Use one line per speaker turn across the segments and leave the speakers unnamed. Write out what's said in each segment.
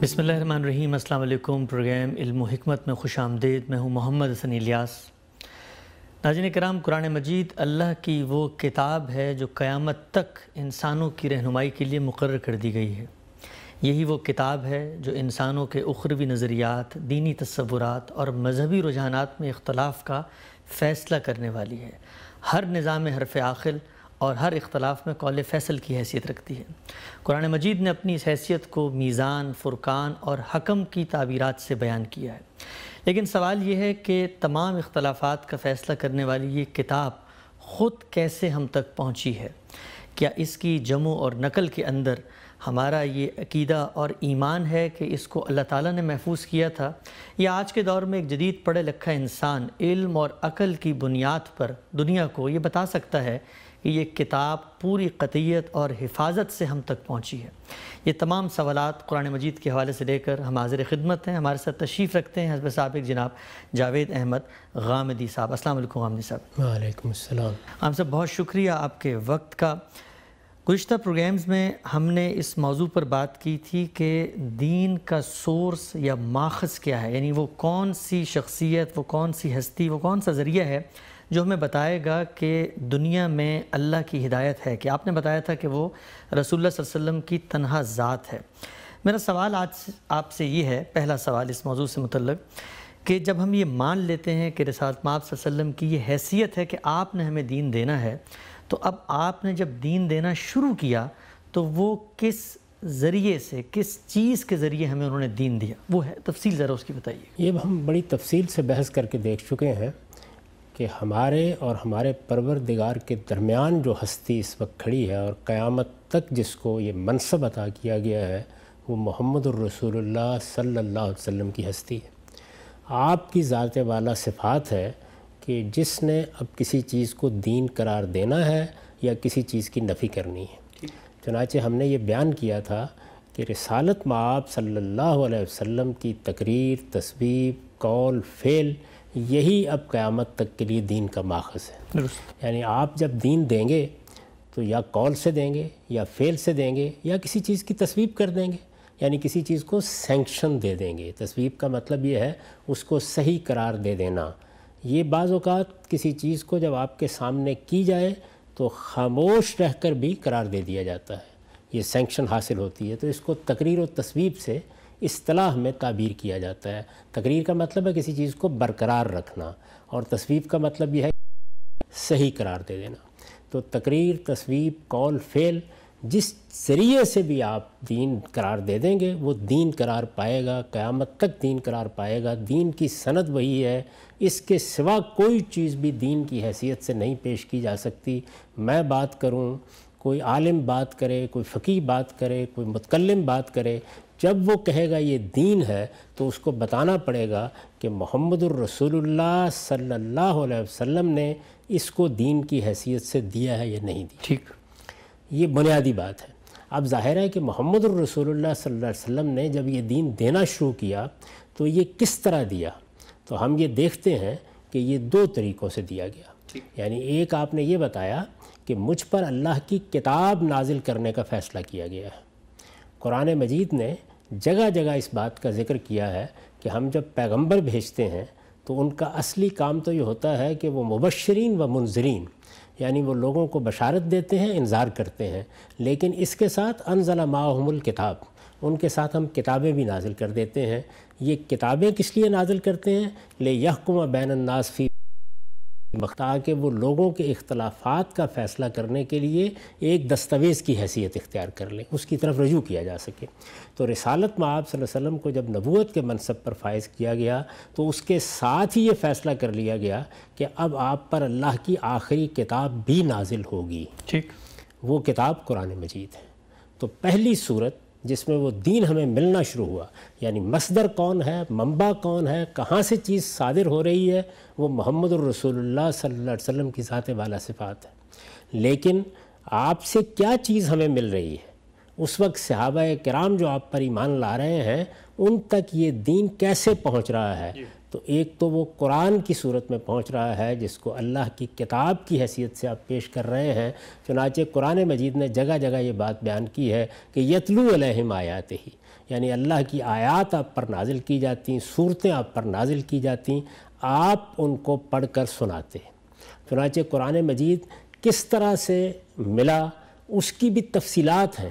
بسم اللہ الرحمن الرحیم۔ السلام علیکم۔ پروگرام علم و حکمت میں خوش آمدید۔ میں ہوں محمد حسن الیاس۔ ناظرین کرام، قرآن مجید اللہ کی وہ کتاب ہے جو قیامت تک انسانوں کی رہنمائی کے لیے مقرر کر دی گئی ہے۔ یہی وہ کتاب ہے جو انسانوں کے اخروی نظریات، دینی تصورات اور مذہبی رجحانات میں اختلاف کا فیصلہ کرنے والی ہے۔ ہر نظام حرف عاقل اور ہر اختلاف میں قول فیصل کی حیثیت رکھتی ہے۔ قرآن مجید نے اپنی اس حیثیت کو میزان، فرقان اور حکم کی تعبیرات سے بیان کیا ہے۔ لیکن سوال یہ ہے کہ تمام اختلافات کا فیصلہ کرنے والی یہ کتاب خود کیسے ہم تک پہنچی ہے؟ کیا اس کی جمع اور نقل کے اندر ہمارا یہ عقیدہ اور ایمان ہے کہ اس کو اللہ تعالیٰ نے محفوظ کیا تھا، یا آج کے دور میں ایک جدید پڑھے لکھا انسان علم اور عقل کی بنیاد پر دنیا کو یہ بتا سکتا ہے کہ یہ کتاب پوری قطعیت اور حفاظت سے ہم تک پہنچی ہے؟ یہ تمام سوالات قرآن مجید کے حوالے سے لے کر ہم حاضر خدمت ہیں۔ ہمارے ساتھ تشریف رکھتے ہیں حضرت صاحب جناب جاوید احمد غامدی صاحب۔ السلام علیکم غامدی صاحب۔
وعلیکم السلام۔
ہم سب بہت شکریہ آپ کے وقت کا۔ گزشتہ پروگرامز میں ہم نے اس موضوع پر بات کی تھی کہ دین کا سورس یا ماخذ کیا ہے، یعنی وہ کون سی شخصیت، وہ کون سی ہستی، وہ کون سا ذریعہ ہے جو ہمیں بتائے گا کہ دنیا میں اللہ کی ہدایت ہے۔ کہ آپ نے بتایا تھا کہ وہ رسول اللہ صلی اللہ علیہ وسلم کی تنہا ذات ہے۔ میرا سوال آج آپ سے یہ ہے، پہلا سوال اس موضوع سے متعلق، کہ جب ہم یہ مان لیتے ہیں کہ رسالت مآب صلی اللہ علیہ وسلم کی یہ حیثیت ہے کہ آپ نے ہمیں دین دینا ہے، تو اب آپ نے جب دین دینا شروع کیا تو وہ کس ذریعے سے، کس چیز کے ذریعے ہمیں انہوں نے دین دیا؟ وہ ہے تفصیل ذرا اس کی بتائیے۔
یہ ہم بڑی تفصیل سے بحث کر کے دیکھ چکے ہیں کہ ہمارے اور ہمارے پروردگار کے درمیان جو ہستی اس وقت کھڑی ہے اور قیامت تک جس کو یہ منصب عطا کیا گیا ہے، وہ محمد الرسول اللہ صلی اللہ علیہ وسلم کی ہستی ہے۔ آپ کی ذات والا صفات ہے کہ جس نے اب کسی چیز کو دین قرار دینا ہے یا کسی چیز کی نفی کرنی ہے۔ چنانچہ ہم نے یہ بیان کیا تھا کہ رسالت مآب صلی اللہ علیہ وسلم کی تقریر، تصویب، قول، فعل، یہی اب قیامت تک کے لیے دین کا ماخذ ہے۔ یعنی آپ جب دین دیں گے تو یا قول سے دیں گے یا فعل سے دیں گے یا کسی چیز کی تصویب کر دیں گے، یعنی کسی چیز کو سینکشن دے دیں گے۔ تصویب کا مطلب یہ ہے اس کو صحیح قرار دے دینا۔ یہ بعض اوقات کسی چیز کو جب آپ کے سامنے کی جائے تو خاموش رہ کر بھی قرار دے دیا جاتا ہے، یہ سینکشن حاصل ہوتی ہے، تو اس کو تقریر و تصویب سے اصطلاح میں تعبیر کیا جاتا ہے۔ تقریر کا مطلب ہے کسی چیز کو برقرار رکھنا، اور تصویب کا مطلب یہ ہے صحیح قرار دے دینا۔ تو تقریر، تصویب، قول، فعل، جس ذریعے سے بھی آپ دین قرار دے دیں گے وہ دین قرار پائے گا، قیامت تک دین قرار پائے گا۔ دین کی سند وہی ہے، اس کے سوا کوئی چیز بھی دین کی حیثیت سے نہیں پیش کی جا سکتی۔ میں بات کروں، کوئی عالم بات کرے، کوئی فقیہ بات کرے، کوئی متکلم بات کرے، جب وہ کہے گا یہ دین ہے تو اس کو بتانا پڑے گا کہ محمد الرسول اللہ صلی اللہ علیہ وسلم نے اس کو دین کی حیثیت سے دیا ہے یا نہیں دیا۔
ٹھیک،
یہ بنیادی بات ہے۔ اب ظاہر ہے کہ محمد الرسول اللہ صلی اللہ علیہ وسلم نے جب یہ دین دینا شروع کیا تو یہ کس طرح دیا؟ تو ہم یہ دیکھتے ہیں کہ یہ دو طریقوں سے دیا گیا۔ یعنی ایک آپ نے یہ بتایا کہ مجھ پر اللہ کی کتاب نازل کرنے کا فیصلہ کیا گیا ہے۔ قرآن مجید نے جگہ جگہ اس بات کا ذکر کیا ہے کہ ہم جب پیغمبر بھیجتے ہیں تو ان کا اصلی کام تو یہ ہوتا ہے کہ وہ مبشرین و منذرین، یعنی وہ لوگوں کو بشارت دیتے ہیں، انذار کرتے ہیں، لیکن اس کے ساتھ انزل معہم الکتاب، ان کے ساتھ ہم کتابیں بھی نازل کر دیتے ہیں۔ یہ کتابیں کس لیے نازل کرتے ہیں؟ لیحکم بین الناس فی، تاکہ وہ لوگوں کے اختلافات کا فیصلہ کرنے کے لیے ایک دستاویز کی حیثیت اختیار کر لیں، اس کی طرف رجوع کیا جا سکے۔ تو رسالت مآب صلی اللہ علیہ وسلم کو جب نبوت کے منصب پر فائز کیا گیا تو اس کے ساتھ ہی یہ فیصلہ کر لیا گیا کہ اب آپ پر اللہ کی آخری کتاب بھی نازل ہوگی۔
ٹھیک،
وہ کتاب قرآن مجید ہے۔ تو پہلی صورت جس میں وہ دین ہمیں ملنا شروع ہوا، یعنی مصدر کون ہے، منبع کون ہے، کہاں سے چیز صادر ہو رہی ہے، وہ محمد الرسول اللہ صلی اللہ علیہ وسلم کی ذات والا صفات ہے۔ لیکن آپ سے کیا چیز ہمیں مل رہی ہے؟ اس وقت صحابہ کرام جو آپ پر ایمان لا رہے ہیں ان تک یہ دین کیسے پہنچ رہا ہے؟ تو ایک تو وہ قرآن کی صورت میں پہنچ رہا ہے جس کو اللہ کی کتاب کی حیثیت سے آپ پیش کر رہے ہیں۔ چنانچہ قرآن مجید نے جگہ جگہ یہ بات بیان کی ہے کہ یتلو علیہم آیاتہ، یعنی اللہ کی آیات آپ پر نازل کی جاتی، صورتیں آپ پر نازل کی جاتی، آپ ان کو پڑھ کر سناتے۔ چنانچہ قرآن مجید کس طرح سے ملا اس کی بھی تفصیلات ہیں،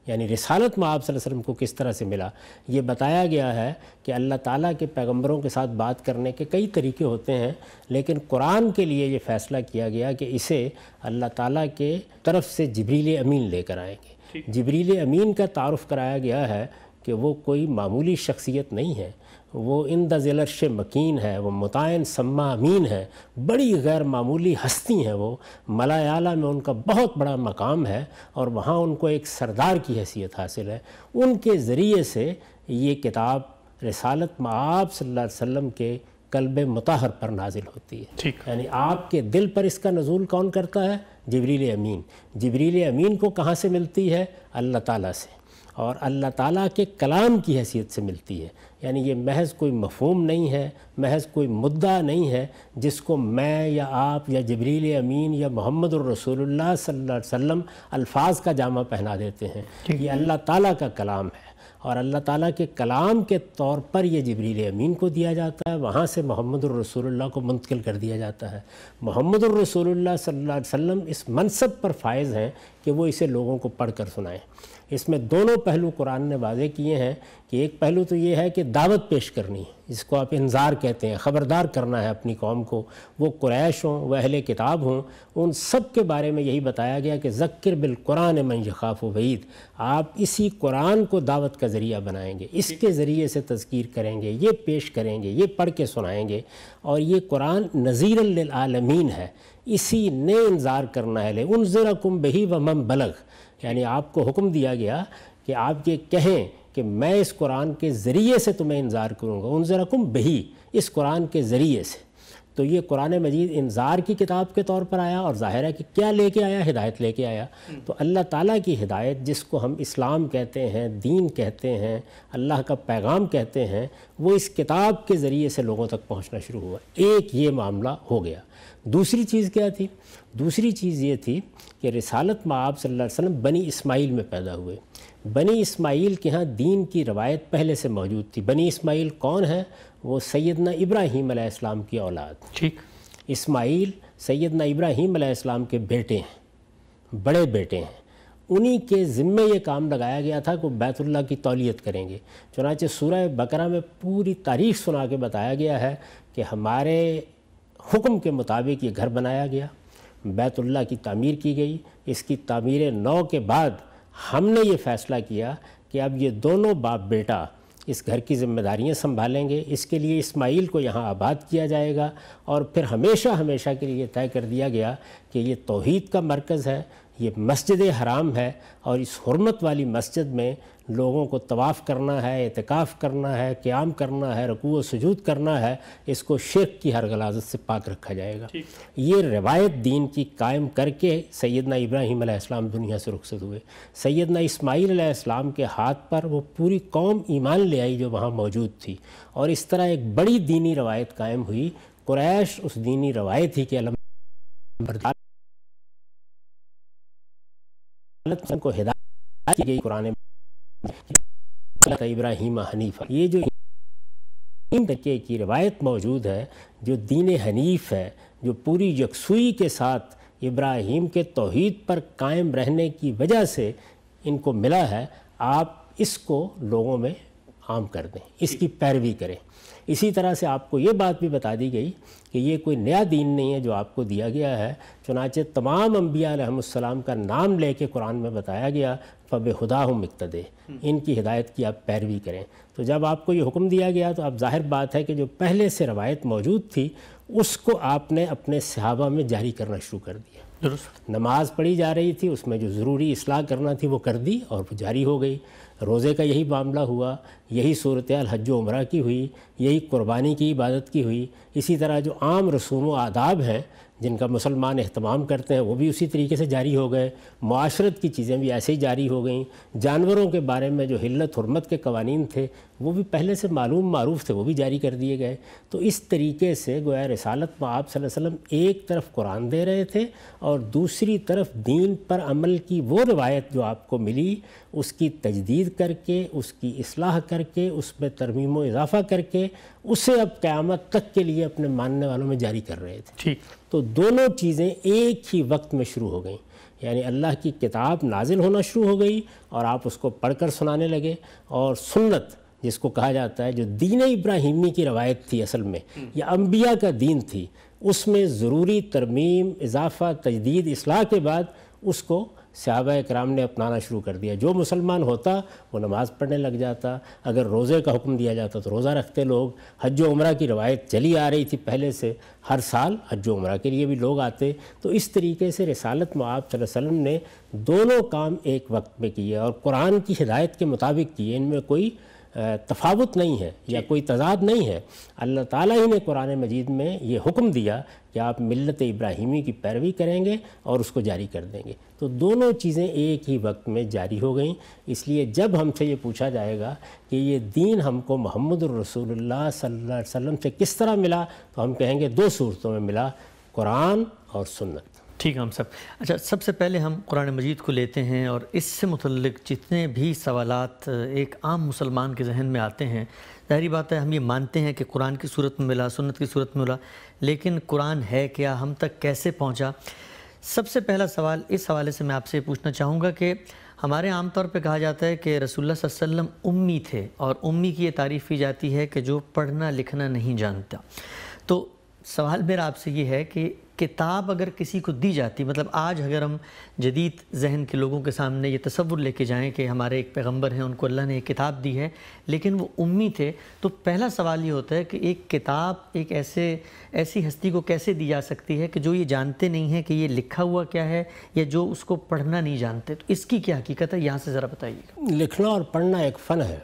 یعنی رسالت مآب صلی اللہ علیہ وسلم کو کس طرح سے ملا یہ بتایا گیا ہے کہ اللہ تعالیٰ کے پیغمبروں کے ساتھ بات کرنے کے کئی طریقے ہوتے ہیں، لیکن قرآن کے لیے یہ فیصلہ کیا گیا کہ اسے اللہ تعالیٰ کے طرف سے جبریل امین لے کر آئیں گے۔ جبریل امین کا تعارف کرایا گیا ہے کہ وہ کوئی معمولی شخصیت نہیں ہے، وہ عند ذی العرش مکین ہے، وہ مطاع ثم امین ہے، بڑی غیر معمولی ہستی ہیں، وہ ملائے اعلیٰ میں ان کا بہت بڑا مقام ہے اور وہاں ان کو ایک سردار کی حیثیت حاصل ہے۔ ان کے ذریعے سے یہ کتاب رسالت مآب صلی اللہ علیہ وسلم کے قلب مطہر پر نازل ہوتی ہے، یعنی آپ کے دل پر اس کا نزول کون کرتا ہے؟ جبریل امین۔ جبریل امین کو کہاں سے ملتی ہے؟ اللہ تعالیٰ سے، اور اللہ تعالیٰ کے کلام کی حیثیت سے ملتی ہے، یعنی یہ محض کوئی مفہوم نہیں ہے، محض کوئی مدعا نہیں ہے جس کو میں یا آپ یا جبریل امین یا محمد الرسول اللہ صلی اللہ علیہ وسلم الفاظ کا جامہ پہنا دیتے ہیں۔ یہ اللہ تعالیٰ کا کلام ہے، اور اللہ تعالیٰ کے کلام کے طور پر یہ جبریل امین کو دیا جاتا ہے، وہاں سے محمد الرسول اللہ کو منتقل کر دیا جاتا ہے۔ محمد الرسول اللہ صلی اللہ علیہ وسلم اس منصب پر فائز ہیں کہ وہ اسے لوگوں کو پڑھ کر سنائیں۔ اس میں دونوں پہلو قرآن نے واضح کیے ہیں کہ ایک پہلو تو یہ ہے کہ دعوت پیش کرنی ہے، جس کو آپ انذار کہتے ہیں، خبردار کرنا ہے اپنی قوم کو، وہ قریش ہوں، وہ اہل کتاب ہوں، ان سب کے بارے میں یہی بتایا گیا کہ ذکر بالقرآن من یخاف وعید، آپ اسی قرآن کو دعوت کا ذریعہ بنائیں گے، اس کے ذریعے سے تذکیر کریں گے، یہ پیش کریں گے، یہ پڑھ کے سنائیں گے، اور یہ قرآن نذیر للعالمین ہے، اسی نے انذار کرنا ہے۔ لِأُنذِرَكُمْ بِهِ وَمَنْ بَلَغَ، یعنی آپ کو حکم دیا گیا کہ آپ یہ کہیں کہ میں اس قرآن کے ذریعے سے تمہیں انذار کروں گا، انذرکم بہی، اس قرآن کے ذریعے سے۔ تو یہ قرآن مجید انذار کی کتاب کے طور پر آیا، اور ظاہر ہے کہ کیا لے کے آیا؟ ہدایت لے کے آیا۔ تو اللہ تعالیٰ کی ہدایت، جس کو ہم اسلام کہتے ہیں، دین کہتے ہیں، اللہ کا پیغام کہتے ہیں، وہ اس کتاب کے ذریعے سے لوگوں تک پہنچنا شروع ہوا۔ ایک یہ معاملہ ہو گیا۔ دوسری چیز کیا تھی؟ دوسری چیز یہ تھی کہ رسالت مآب صلی اللہ علیہ وسلم بنی اسماعیل میں پیدا ہوئے۔ بنی اسماعیل کے ہاں دین کی روایت پہلے سے موجود تھی۔ بنی اسماعیل کون ہے؟ وہ سیدنا ابراہیم علیہ السلام کی اولاد۔ ٹھیک، اسماعیل سیدنا ابراہیم علیہ السلام کے بیٹے ہیں، بڑے بیٹے ہیں۔ انہی کے ذمے یہ کام لگایا گیا تھا کہ وہ بیت اللہ کی تولیت کریں گے۔ چنانچہ سورہ بقرہ میں پوری تاریخ سنا کے بتایا گیا ہے کہ ہمارے حکم کے مطابق یہ گھر بنایا گیا، بیت اللہ کی تعمیر کی گئی۔ اس کی تعمیر نو کے بعد ہم نے یہ فیصلہ کیا کہ اب یہ دونوں باپ بیٹا اس گھر کی ذمہ داریاں سنبھالیں گے، اس کے لیے اسماعیل کو یہاں آباد کیا جائے گا، اور پھر ہمیشہ ہمیشہ کے لیے طے کر دیا گیا کہ یہ توحید کا مرکز ہے، یہ مسجد حرام ہے، اور اس حرمت والی مسجد میں لوگوں کو طواف کرنا ہے، اعتکاف کرنا ہے، قیام کرنا ہے، رکوع و سجود کرنا ہے، اس کو شرک کی ہر غلاظت سے پاک رکھا جائے گا۔ یہ روایت دین کی قائم کر کے سیدنا ابراہیم علیہ السلام دنیا سے رخصت ہوئے۔ سیدنا اسماعیل علیہ السلام کے ہاتھ پر وہ پوری قوم ایمان لے آئی جو وہاں موجود تھی، اور اس طرح ایک بڑی دینی روایت قائم ہوئی۔ قریش اس دینی روایت ہی کے علم کو ہدایت کی گئی قرآن ابراہیم حنیفہ۔ یہ جو طریقے کی روایت موجود ہے، جو دین حنیف ہے، جو پوری یکسوئی کے ساتھ ابراہیم کے توحید پر قائم رہنے کی وجہ سے ان کو ملا ہے، آپ اس کو لوگوں میں عام کر دیں، اس کی پیروی کریں۔ اسی طرح سے آپ کو یہ بات بھی بتا دی گئی کہ یہ کوئی نیا دین نہیں ہے جو آپ کو دیا گیا ہے، چنانچہ تمام انبیاء علیہ السلام کا نام لے کے قرآن میں بتایا گیا فَبِهُدَاهُمْ اقْتَدِیٰ، ان کی ہدایت کی آپ پیروی کریں۔ تو جب آپ کو یہ حکم دیا گیا تو اب ظاہر بات ہے کہ جو پہلے سے روایت موجود تھی اس کو آپ نے اپنے صحابہ میں جاری کرنا شروع کر دیا۔ نماز پڑھی جا رہی تھی، اس میں جو ضروری اصلاح کرنا تھی وہ کر دی اور وہ جاری ہو گئی۔ روزے کا یہی معاملہ ہوا، یہی صورتحال حج و عمرہ کی ہوئی، یہی قربانی کی عبادت کی ہوئی۔ اسی طرح جو عام رسوم و آداب ہیں جن کا مسلمان اہتمام کرتے ہیں وہ بھی اسی طریقے سے جاری ہو گئے، معاشرت کی چیزیں بھی ایسے ہی جاری ہو گئیں، جانوروں کے بارے میں جو حلت حرمت کے قوانین تھے وہ بھی پہلے سے معروف تھے، وہ بھی جاری کر دیے گئے۔ تو اس طریقے سے گویا رسالت میں آپ صلی اللہ علیہ وسلم ایک طرف قرآن دے رہے تھے اور دوسری طرف دین پر عمل کی وہ روایت جو آپ کو ملی اس کی تجدید کر کے، اس کی اصلاح کر کے، اس میں ترمیم و اضافہ کر کے اسے اب قیامت تک کے لیے اپنے ماننے والوں میں جاری کر رہے تھے۔
ٹھیک،
تو دونوں چیزیں ایک ہی وقت میں شروع ہو گئیں، یعنی اللہ کی کتاب نازل ہونا شروع ہو گئی اور آپ اس کو پڑھ کر سنانے لگے، اور سنت جس کو کہا جاتا ہے جو دین ابراہیمی کی روایت تھی اصل میں یا انبیاء کا دین تھی، اس میں ضروری ترمیم، اضافہ، تجدید، اصلاح کے بعد اس کو صحابہ کرام نے اپنانا شروع کر دیا۔ جو مسلمان ہوتا وہ نماز پڑھنے لگ جاتا، اگر روزے کا حکم دیا جاتا تو روزہ رکھتے لوگ، حج و عمرہ کی روایت چلی آ رہی تھی پہلے سے، ہر سال حج و عمرہ کے لیے بھی لوگ آتے۔ تو اس طریقے سے رسالت میں آپ صلی اللہ علیہ وسلم نے دونوں کام ایک وقت میں کیے اور قرآن کی ہدایت کے مطابق کیے، ان میں کوئی تفاوت نہیں ہے یا کوئی تضاد نہیں ہے۔ اللہ تعالیٰ ہی نے قرآن مجید میں یہ حکم دیا کہ آپ ملت ابراہیمی کی پیروی کریں گے اور اس کو جاری کر دیں گے۔ تو دونوں چیزیں ایک ہی وقت میں جاری ہو گئیں۔ اس لیے جب ہم سے یہ پوچھا جائے گا کہ یہ دین ہم کو محمد الرسول اللہ صلی اللہ علیہ وسلم سے کس طرح ملا، تو ہم کہیں گے دو صورتوں میں ملا، قرآن اور سنت۔
ٹھیک ہے ہم سب۔ اچھا، سب سے پہلے ہم قرآن مجید کو لیتے ہیں اور اس سے متعلق جتنے بھی سوالات ایک عام مسلمان کے ذہن میں آتے ہیں، ظاہری بات ہے ہم یہ مانتے ہیں کہ قرآن کی صورت میں ملا، سنت کی صورت میں ملا، لیکن قرآن ہے کیا، ہم تک کیسے پہنچا؟ سب سے پہلا سوال اس حوالے سے میں آپ سے پوچھنا چاہوں گا کہ ہمارے عام طور پہ کہا جاتا ہے کہ رسول اللہ صلی اللہ علیہ وسلم امی تھے، اور امی کی یہ تعریف کی جاتی ہے کہ جو پڑھنا لکھنا نہیں جانتا۔ تو سوال میرا آپ سے یہ ہے کہ کتاب اگر کسی کو دی جاتی، مطلب آج اگر ہم جدید ذہن کے لوگوں کے سامنے یہ تصور لے کے جائیں کہ ہمارے ایک پیغمبر ہیں، ان کو اللہ نے ایک کتاب دی ہے لیکن وہ امی تھے، تو پہلا سوال یہ ہوتا ہے کہ ایک کتاب ایک ایسی ہستی کو کیسے دی جا سکتی ہے کہ جو یہ جانتے نہیں ہیں کہ یہ لکھا ہوا کیا ہے، یا جو اس کو پڑھنا نہیں جانتے؟ تو اس کی کیا حقیقت ہے، یہاں سے ذرا بتائیے گا۔
لکھنا اور پڑھنا ایک فن ہے،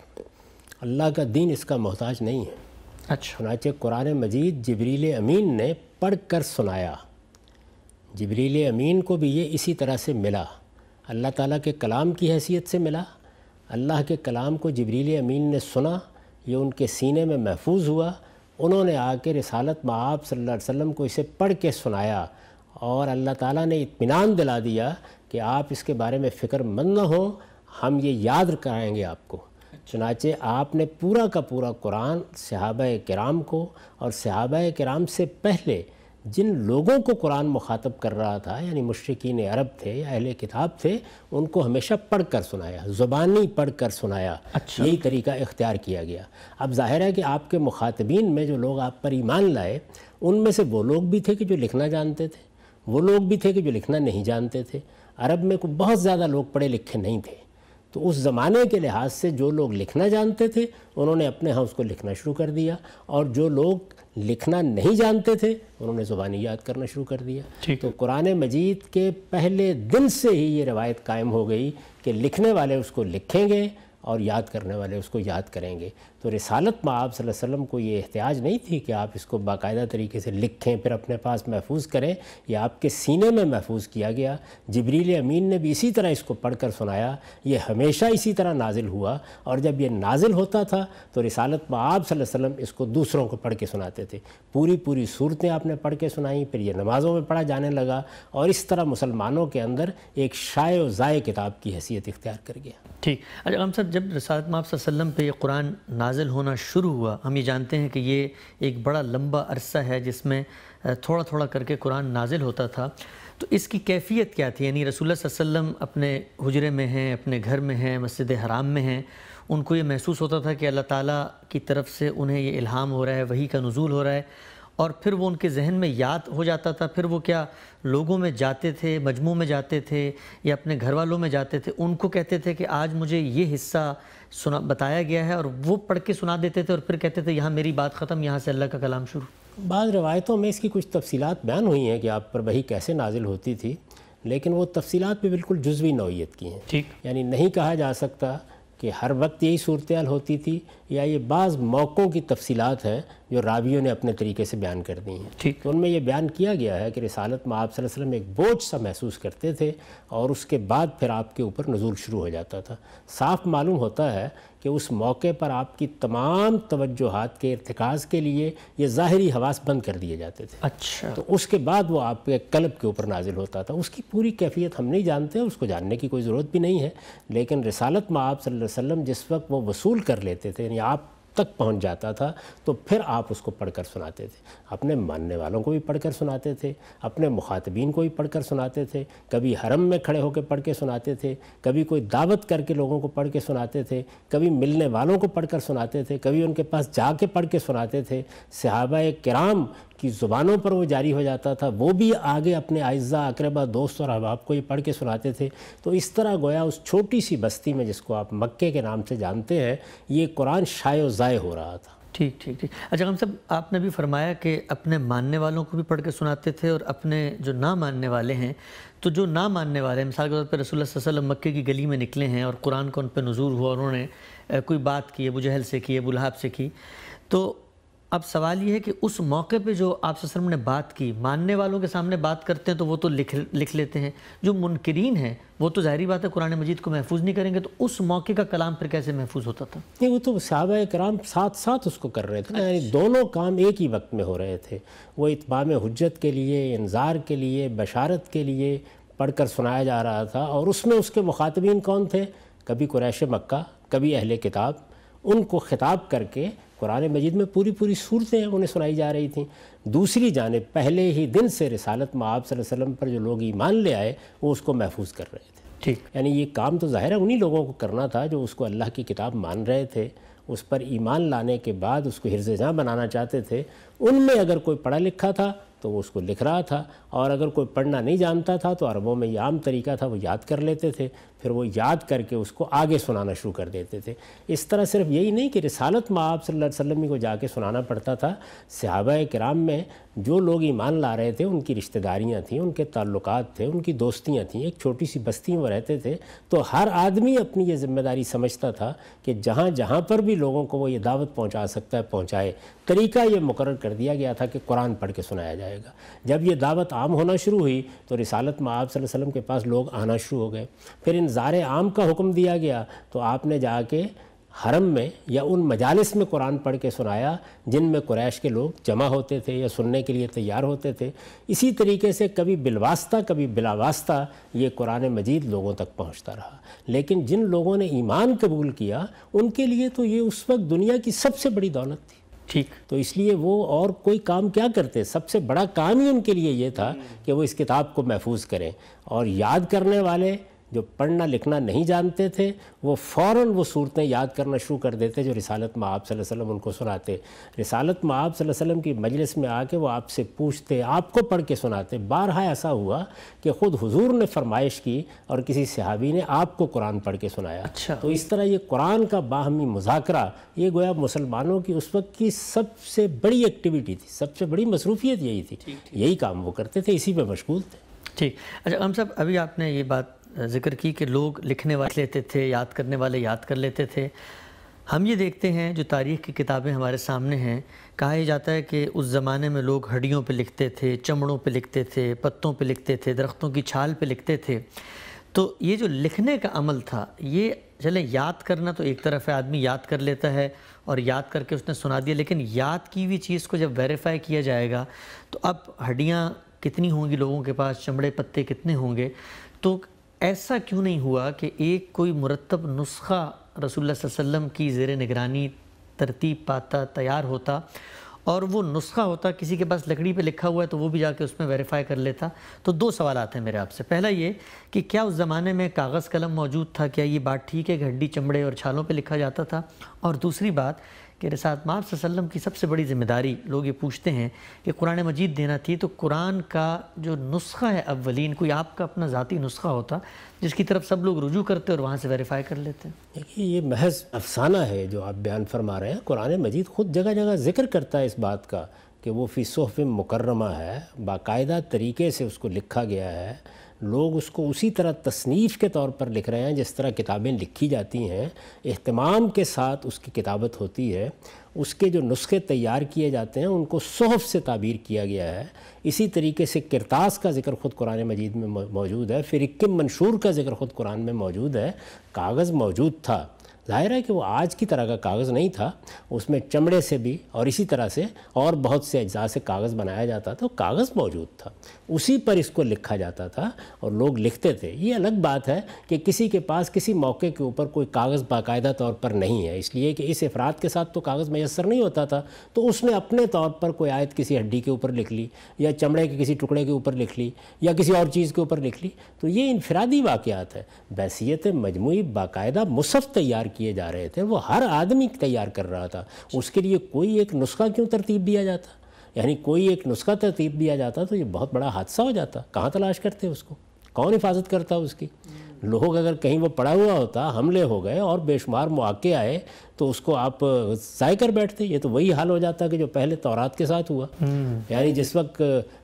اللہ کا دین اس کا محتاج نہیں ہے۔
اچھا،
چنانچہ قرآن مجید جبریل امین نے پڑھ کر سنایا، جبریل امین کو بھی یہ اسی طرح سے ملا، اللہ تعالیٰ کے کلام کی حیثیت سے ملا۔ اللہ کے کلام کو جبریل امین نے سنا، یہ ان کے سینے میں محفوظ ہوا، انہوں نے آ کے رسالت میں آپ صلی اللہ علیہ وسلم کو اسے پڑھ کے سنایا، اور اللہ تعالیٰ نے اطمینان دلا دیا کہ آپ اس کے بارے میں فکر مند نہ ہوں، ہم یہ یاد کرائیں گے آپ کو۔ چنانچہ آپ نے پورا کا پورا قرآن صحابہ کرام کو، اور صحابہ کرام سے پہلے جن لوگوں کو قرآن مخاطب کر رہا تھا، یعنی مشرکین عرب تھے یا اہل کتاب تھے، ان کو ہمیشہ پڑھ کر سنایا، زبانی پڑھ کر سنایا۔ یہی طریقہ اختیار کیا گیا۔ اب ظاہر ہے کہ آپ کے مخاطبین میں جو لوگ آپ پر ایمان لائے، ان میں سے وہ لوگ بھی تھے کہ جو لکھنا جانتے تھے، وہ لوگ بھی تھے کہ جو لکھنا نہیں جانتے تھے۔ عرب میں بہت زیادہ لوگ پڑھے لکھے نہیں تھے، تو اس زمانے کے لحاظ سے جو لوگ لکھنا جانتے تھے انہوں نے اپنے ہاں اس کو لکھنا شروع کر دیا، اور جو لوگ لکھنا نہیں جانتے تھے انہوں نے زبانی یاد کرنا شروع کر دیا۔ تو قرآن مجید کے پہلے دن سے ہی یہ روایت قائم ہو گئی کہ لکھنے والے اس کو لکھیں گے اور یاد کرنے والے اس کو یاد کریں گے۔ تو رسالت میں آپ صلی اللہ علیہ وسلم کو یہ احتیاج نہیں تھی کہ آپ اس کو باقاعدہ طریقے سے لکھیں پھر اپنے پاس محفوظ کریں، یہ آپ کے سینے میں محفوظ کیا گیا۔ جبریل امین نے بھی اسی طرح اس کو پڑھ کر سنایا، یہ ہمیشہ اسی طرح نازل ہوا، اور جب یہ نازل ہوتا تھا تو رسالت میں آپ صلی اللہ علیہ وسلم اس کو دوسروں کو پڑھ کے سناتے تھے۔ پوری صورتیں آپ نے پڑھ کے سنائیں، پھر یہ نمازوں میں پڑھا جانے لگا، اور اس طرح مسلمانوں کے اندر ایک شائع و زائع کتاب کی حیثیت اختیار کر گیا۔
ٹھیک۔ اچھا ہم صاحب، جب رسالت میں آپ صلی اللہ علیہ وسلم پہ یہ قرآن نازل ہونا شروع ہوا، ہم یہ جانتے ہیں کہ یہ ایک بڑا لمبا عرصہ ہے جس میں تھوڑا تھوڑا کر کے قرآن نازل ہوتا تھا، تو اس کی کیفیت کیا تھی؟ یعنی رسول اللہ صلی اللہ علیہ وسلم اپنے حجرے میں ہیں، اپنے گھر میں ہیں، مسجد حرام میں ہیں، ان کو یہ محسوس ہوتا تھا کہ اللہ تعالیٰ کی طرف سے انہیں یہ الہام ہو رہا ہے، وحی کا نزول ہو رہا ہے، اور پھر وہ ان کے ذہن میں یاد ہو جاتا تھا؟ پھر وہ کیا لوگوں میں جاتے تھے، مجموع میں جاتے تھے، یا اپنے گھر والوں میں جاتے تھے، ان کو کہتے تھے کہ آج مجھے یہ حصہ بتایا گیا ہے، اور وہ پڑھ کے سنا دیتے تھے اور پھر کہتے تھے یہاں میری بات ختم، یہاں سے اللہ کا کلام شروع؟
بعض روایتوں میں اس کی کچھ تفصیلات بیان ہوئی ہیں کہ آپ پر وحی کیسے نازل ہوتی تھی، لیکن وہ تفصیلات بھی بالکل جزوی نوعیت کی ہیں۔
ٹھیک،
یعنی نہیں کہا جا سکتا کہ ہر وقت یہی صورتحال ہوتی تھی، یا یہ بعض موقعوں کی تفصیلات ہیں جو راویوں نے اپنے طریقے سے بیان کر دی ہیں.
ٹھیک.
تو ان میں یہ بیان کیا گیا ہے کہ رسالت میں آپ صلی اللہ علیہ وسلم ایک بوجھ سا محسوس کرتے تھے اور اس کے بعد پھر آپ کے اوپر نزول شروع ہو جاتا تھا. صاف معلوم ہوتا ہے کہ اس موقع پر آپ کی تمام توجہات کے ارتکاز کے لیے یہ ظاہری حواس بند کر دیے جاتے تھے.
اچھا.
تو اس کے بعد وہ آپ کے قلب کے اوپر نازل ہوتا تھا. اس کی پوری کیفیت ہم نہیں جانتے، اس کو جاننے کی کوئی ضرورت بھی نہیں ہے، لیکن رسالت میں آپ صلی اللہ علیہ وسلم جس وقت وہ وصول کر لیتے تھے، یعنی آپ تک پہنچ جاتا تھا، تو پھر آپ اس کو پڑھ کر سناتے تھے. اپنے ماننے والوں کو بھی پڑھ کر سناتے تھے، اپنے مخاطبین کو بھی پڑھ کر سناتے تھے، کبھی حرم میں کھڑے ہو کے پڑھ کے سناتے تھے، کبھی کوئی دعوت کر کے لوگوں کو پڑھ کے سناتے تھے، کبھی ملنے والوں کو پڑھ کر سناتے تھے، کبھی ان کے پاس جا کے پڑھ کے سناتے تھے. صحابہ کرام کی زبانوں پر وہ جاری ہو جاتا تھا، وہ بھی آگے اپنے اعزاء اقربا دوست اور احباب کو یہ پڑھ کے سناتے تھے. تو اس طرح گویا اس چھوٹی سی بستی میں جس کو آپ مکے کے نام سے جانتے ہیں، یہ قرآن شائع و ضائع ہو رہا تھا.
ٹھیک ٹھیک ٹھیک. اچھا غلام صاحب، آپ نے بھی فرمایا کہ اپنے ماننے والوں کو بھی پڑھ کے سناتے تھے اور اپنے جو نہ ماننے والے ہیں، تو جو نہ ماننے والے ہیں، مثال کے طور پہ رسول اللہ صلی اللہ علیہ وسلم مکے کی گلی میں نکلے ہیں اور قرآن کا ان پہ نزول ہوا اور انہوں نے کوئی بات کی، ابو جہل سے کی، ابو لہب سے کی، تو اب سوال یہ ہے کہ اس موقع پہ جو آپ صلی اللہ علیہ وسلم نے بات کی، ماننے والوں کے سامنے بات کرتے ہیں تو وہ تو لکھ لیتے ہیں، جو منکرین ہیں وہ تو ظاہری بات ہے قرآن مجید کو محفوظ نہیں کریں گے، تو اس موقع کا کلام پھر کیسے محفوظ ہوتا تھا؟
نہیں، وہ تو صحابہ کرام ساتھ ساتھ اس کو کر رہے تھے، یعنی دونوں کام ایک ہی وقت میں ہو رہے تھے. وہ اتمام حجت کے لیے، انذار کے لیے، بشارت کے لیے پڑھ کر سنایا جا رہا تھا، اور اس میں اس کے مخاطبین کون تھے؟ کبھی قریش مکہ، کبھی اہل کتاب. ان کو خطاب کر کے قرآن مجید میں پوری صورتیں انہیں سنائی جا رہی تھیں. دوسری جانب پہلے ہی دن سے رسالت میں آپ صلی اللہ علیہ وسلم پر جو لوگ ایمان لے آئے وہ اس کو محفوظ کر رہے تھے.
ٹھیک.
یعنی یہ کام تو ظاہر ہے انہی لوگوں کو کرنا تھا جو اس کو اللہ کی کتاب مان رہے تھے، اس پر ایمان لانے کے بعد اس کو حرز جاں بنانا چاہتے تھے. ان میں اگر کوئی پڑھا لکھا تھا تو وہ اس کو لکھ رہا تھا، اور اگر کوئی پڑھنا نہیں جانتا تھا تو عربوں میں یہ عام طریقہ تھا، وہ یاد کر لیتے تھے، پھر وہ یاد کر کے اس کو آگے سنانا شروع کر دیتے تھے. اس طرح صرف یہی نہیں کہ رسالت میں آپ صلی اللہ علیہ وسلم کو جا کے سنانا پڑتا تھا، صحابہ کرام میں جو لوگ ایمان لا رہے تھے ان کی رشتہ داریاں تھیں، ان کے تعلقات تھے، ان کی دوستیاں تھیں، ایک چھوٹی سی بستی میں وہ رہتے تھے. تو ہر آدمی اپنی یہ ذمہ داری سمجھتا تھا کہ جہاں جہاں پر بھی لوگوں کو وہ یہ دعوت پہنچا سکتا ہے پہنچائے. طریقہ یہ مقرر کر دیا گیا تھا کہ قرآن پڑھ کے سنایا جائے گا. جب یہ دعوت عام ہونا شروع ہوئی تو رسالت میں آپ صلی اللہ علیہ وسلم کے پاس لوگ آنا شروع ہو گئے. پھر انذار عام کا حکم دیا گیا تو آپ نے جا کے حرم میں یا ان مجالس میں قرآن پڑھ کے سنایا جن میں قریش کے لوگ جمع ہوتے تھے یا سننے کے لیے تیار ہوتے تھے. اسی طریقے سے کبھی بالواسطہ کبھی بلا واسطہ یہ قرآن مجید لوگوں تک پہنچتا رہا. لیکن جن لوگوں نے ایمان قبول کیا ان کے لیے تو یہ اس وقت دنیا کی سب سے بڑی دولت تھی.
ٹھیک.
تو اس لیے وہ اور کوئی کام کیا کرتے، سب سے بڑا کام ہی ان کے لیے یہ تھا کہ وہ اس کتاب کو محفوظ کریں. اور یاد کرنے والے جو پڑھنا لکھنا نہیں جانتے تھے وہ فوراً وہ صورتیں یاد کرنا شروع کر دیتے جو رسالت میں آپ صلی اللہ علیہ وسلم ان کو سناتے. رسالت میں آپ صلی اللہ علیہ وسلم کی مجلس میں آ کے وہ آپ سے پوچھتے، آپ کو پڑھ کے سناتے. بارہا ایسا ہوا کہ خود حضور نے فرمائش کی اور کسی صحابی نے آپ کو قرآن پڑھ کے سنایا.
اچھا.
تو اس طرح یہ قرآن کا باہمی مذاکرہ یہ گویا مسلمانوں کی اس وقت کی سب سے بڑی ایکٹیویٹی تھی، سب سے بڑی مصروفیت یہی تھی. یہی کام وہ کرتے تھے، اسی پہ مشغول تھے.
ٹھیک. اچھا غلام صاحب، ابھی آپ نے یہ بات ذکر کی کہ لوگ لکھنے والے لیتے تھے، یاد کرنے والے یاد کر لیتے تھے. ہم یہ دیکھتے ہیں جو تاریخ کی کتابیں ہمارے سامنے ہیں، کہا یہ جاتا ہے کہ اس زمانے میں لوگ ہڈیوں پہ لکھتے تھے، چمڑوں پہ لکھتے تھے، پتوں پہ لکھتے تھے، درختوں کی چھال پہ لکھتے تھے. تو یہ جو لکھنے کا عمل تھا، یہ چلیں یاد کرنا تو ایک طرف ہے، آدمی یاد کر لیتا ہے اور یاد کر کے اس نے سنا دیا، لیکن یاد کی ہوئی چیز کو جب ویریفائی کیا جائے گا تو اب ہڈیاں کتنی ہوں گی لوگوں کے پاس، چمڑے پتے کتنے ہوں گے. تو ایسا کیوں نہیں ہوا کہ ایک کوئی مرتب نسخہ رسول اللہ صلی اللہ علیہ وسلم کی زیر نگرانی ترتیب پاتا، تیار ہوتا، اور وہ نسخہ ہوتا، کسی کے پاس لکڑی پہ لکھا ہوا ہے تو وہ بھی جا کے اس میں ویریفائی کر لیتا. تو دو سوالات ہیں میرے آپ سے. پہلا یہ کہ کیا اس زمانے میں کاغذ قلم موجود تھا؟ کیا یہ بات ٹھیک ہے کہ ہڈی چمڑے اور چھالوں پہ لکھا جاتا تھا؟ اور دوسری بات کہ رسالت میں آپ صلی اللہ علیہ وسلم کی سب سے بڑی ذمہ داری، لوگ یہ پوچھتے ہیں کہ قرآن مجید دینا تھی، تو قرآن کا جو نسخہ ہے اولین، کوئی آپ کا اپنا ذاتی نسخہ ہوتا جس کی طرف سب لوگ رجوع کرتے اور وہاں سے ویریفائی کر لیتے؟
دیکھیے، یہ محض افسانہ ہے جو آپ بیان فرما رہے ہیں. قرآن مجید خود جگہ جگہ ذکر کرتا ہے اس بات کا کہ وہ فی صحف مکرمہ ہے، باقاعدہ طریقے سے اس کو لکھا گیا ہے. لوگ اس کو اسی طرح تصنیف کے طور پر لکھ رہے ہیں جس طرح کتابیں لکھی جاتی ہیں، اہتمام کے ساتھ اس کی کتابت ہوتی ہے، اس کے جو نسخے تیار کیے جاتے ہیں ان کو صحف سے تعبیر کیا گیا ہے۔ اسی طریقے سے کرتاس کا ذکر خود قرآن مجید میں موجود ہے، فرقم منشور کا ذکر خود قرآن میں موجود ہے۔ کاغذ موجود تھا، ظاہر ہے کہ وہ آج کی طرح کا کاغذ نہیں تھا، اس میں چمڑے سے بھی اور اسی طرح سے اور بہت سے اجزاء سے کاغذ بنایا جاتا تھا، کاغذ موجود تھا، اسی پر اس کو لکھا جاتا تھا اور لوگ لکھتے تھے۔ یہ الگ بات ہے کہ کسی کے پاس کسی موقع کے اوپر کوئی کاغذ باقاعدہ طور پر نہیں ہے، اس لیے کہ اس افراد کے ساتھ تو کاغذ میسر نہیں ہوتا تھا، تو اس نے اپنے طور پر کوئی آیت کسی ہڈی کے اوپر لکھ لی یا چمڑے کے کسی ٹکڑے کے اوپر لکھ لی یا کسی اور چیز کے اوپر لکھ لی، تو یہ انفرادی واقعات ہے۔ بحیثیت مجموعی باقاعدہ مصحف تیار کیے جا رہے تھے، وہ ہر آدمی تیار کر رہا تھا، اس کے لیے کوئی ایک نسخہ کیوں ترتیب دیا جاتا؟ یعنی کوئی ایک نسخہ ترتیب دیا جاتا تو یہ بہت بڑا حادثہ ہو جاتا، کہاں تلاش کرتے اس کو، کون حفاظت کرتا اس کی؟ لوگ اگر کہیں وہ پڑا ہوا ہوتا، حملے ہو گئے اور بے شمار مواقع آئے تو اس کو آپ ضائع کر بیٹھتے۔ یہ تو وہی حال ہو جاتا کہ جو پہلے تورات کے ساتھ ہوا، یعنی جس وقت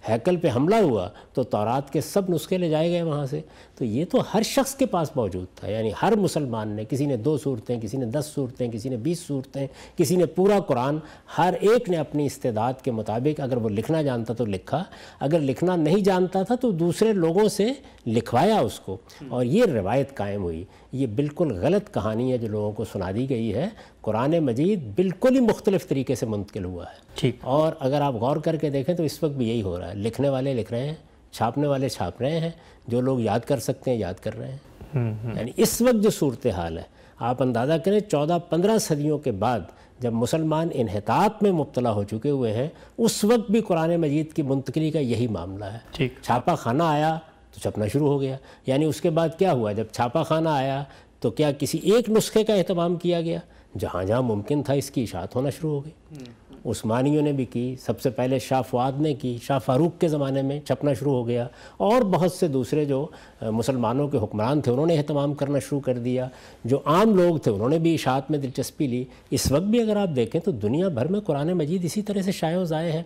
ہیکل پہ حملہ ہوا تو تورات کے سب نسخے لے جائے گئے وہاں سے، تو یہ تو ہر شخص کے پاس موجود تھا، یعنی ہر مسلمان نے، کسی نے 2 سورتیں، کسی نے 10 سورتیں، کسی نے 20 سورتیں، کسی نے پورا قرآن، ہر ایک نے اپنی استعداد کے مطابق اگر وہ لکھنا جانتا تو لکھا، اگر لکھنا نہیں جانتا تھا تو دوسرے لوگوں سے لکھوایا اس کو، اور یہ روایت قائم ہوئی۔ یہ بالکل غلط کہانی ہے جو لوگوں کو سنا دی گئی ہے۔ قرآن مجید بالکل ہی مختلف طریقے سے منتقل ہوا ہے، اور اگر آپ غور کر کے دیکھیں تو اس وقت بھی یہی ہو رہا ہے، لکھنے والے لکھ رہے ہیں، چھاپنے والے چھاپ رہے ہیں، جو لوگ یاد کر سکتے ہیں یاد کر رہے ہیں۔ یعنی اس وقت جو صورتحال ہے، آپ اندازہ کریں 14-15 صدیوں کے بعد جب مسلمان انحطاط میں مبتلا ہو چکے ہوئے ہیں، اس وقت بھی قرآن مجید کی منتقلی کا یہی معاملہ ہے۔ چھاپا خانہ آیا تو چھپنا شروع ہو گیا، یعنی اس کے بعد کیا ہوا؟ جب چھاپا خانہ آیا تو کیا کسی ایک نسخے کا اہتمام کیا گیا؟ جہاں جہاں ممکن تھا اس کی اشاعت ہونا شروع ہو گئی۔ عثمانیوں نے بھی کی، سب سے پہلے شاہ فؤاد نے کی، شاہ فاروق کے زمانے میں چھپنا شروع ہو گیا، اور بہت سے دوسرے جو مسلمانوں کے حکمران تھے انہوں نے اہتمام کرنا شروع کر دیا، جو عام لوگ تھے انہوں نے بھی اشاعت میں دلچسپی لی۔ اس وقت بھی اگر آپ دیکھیں تو دنیا بھر میں قرآن مجید اسی طرح سے شائع و ضائع ہے۔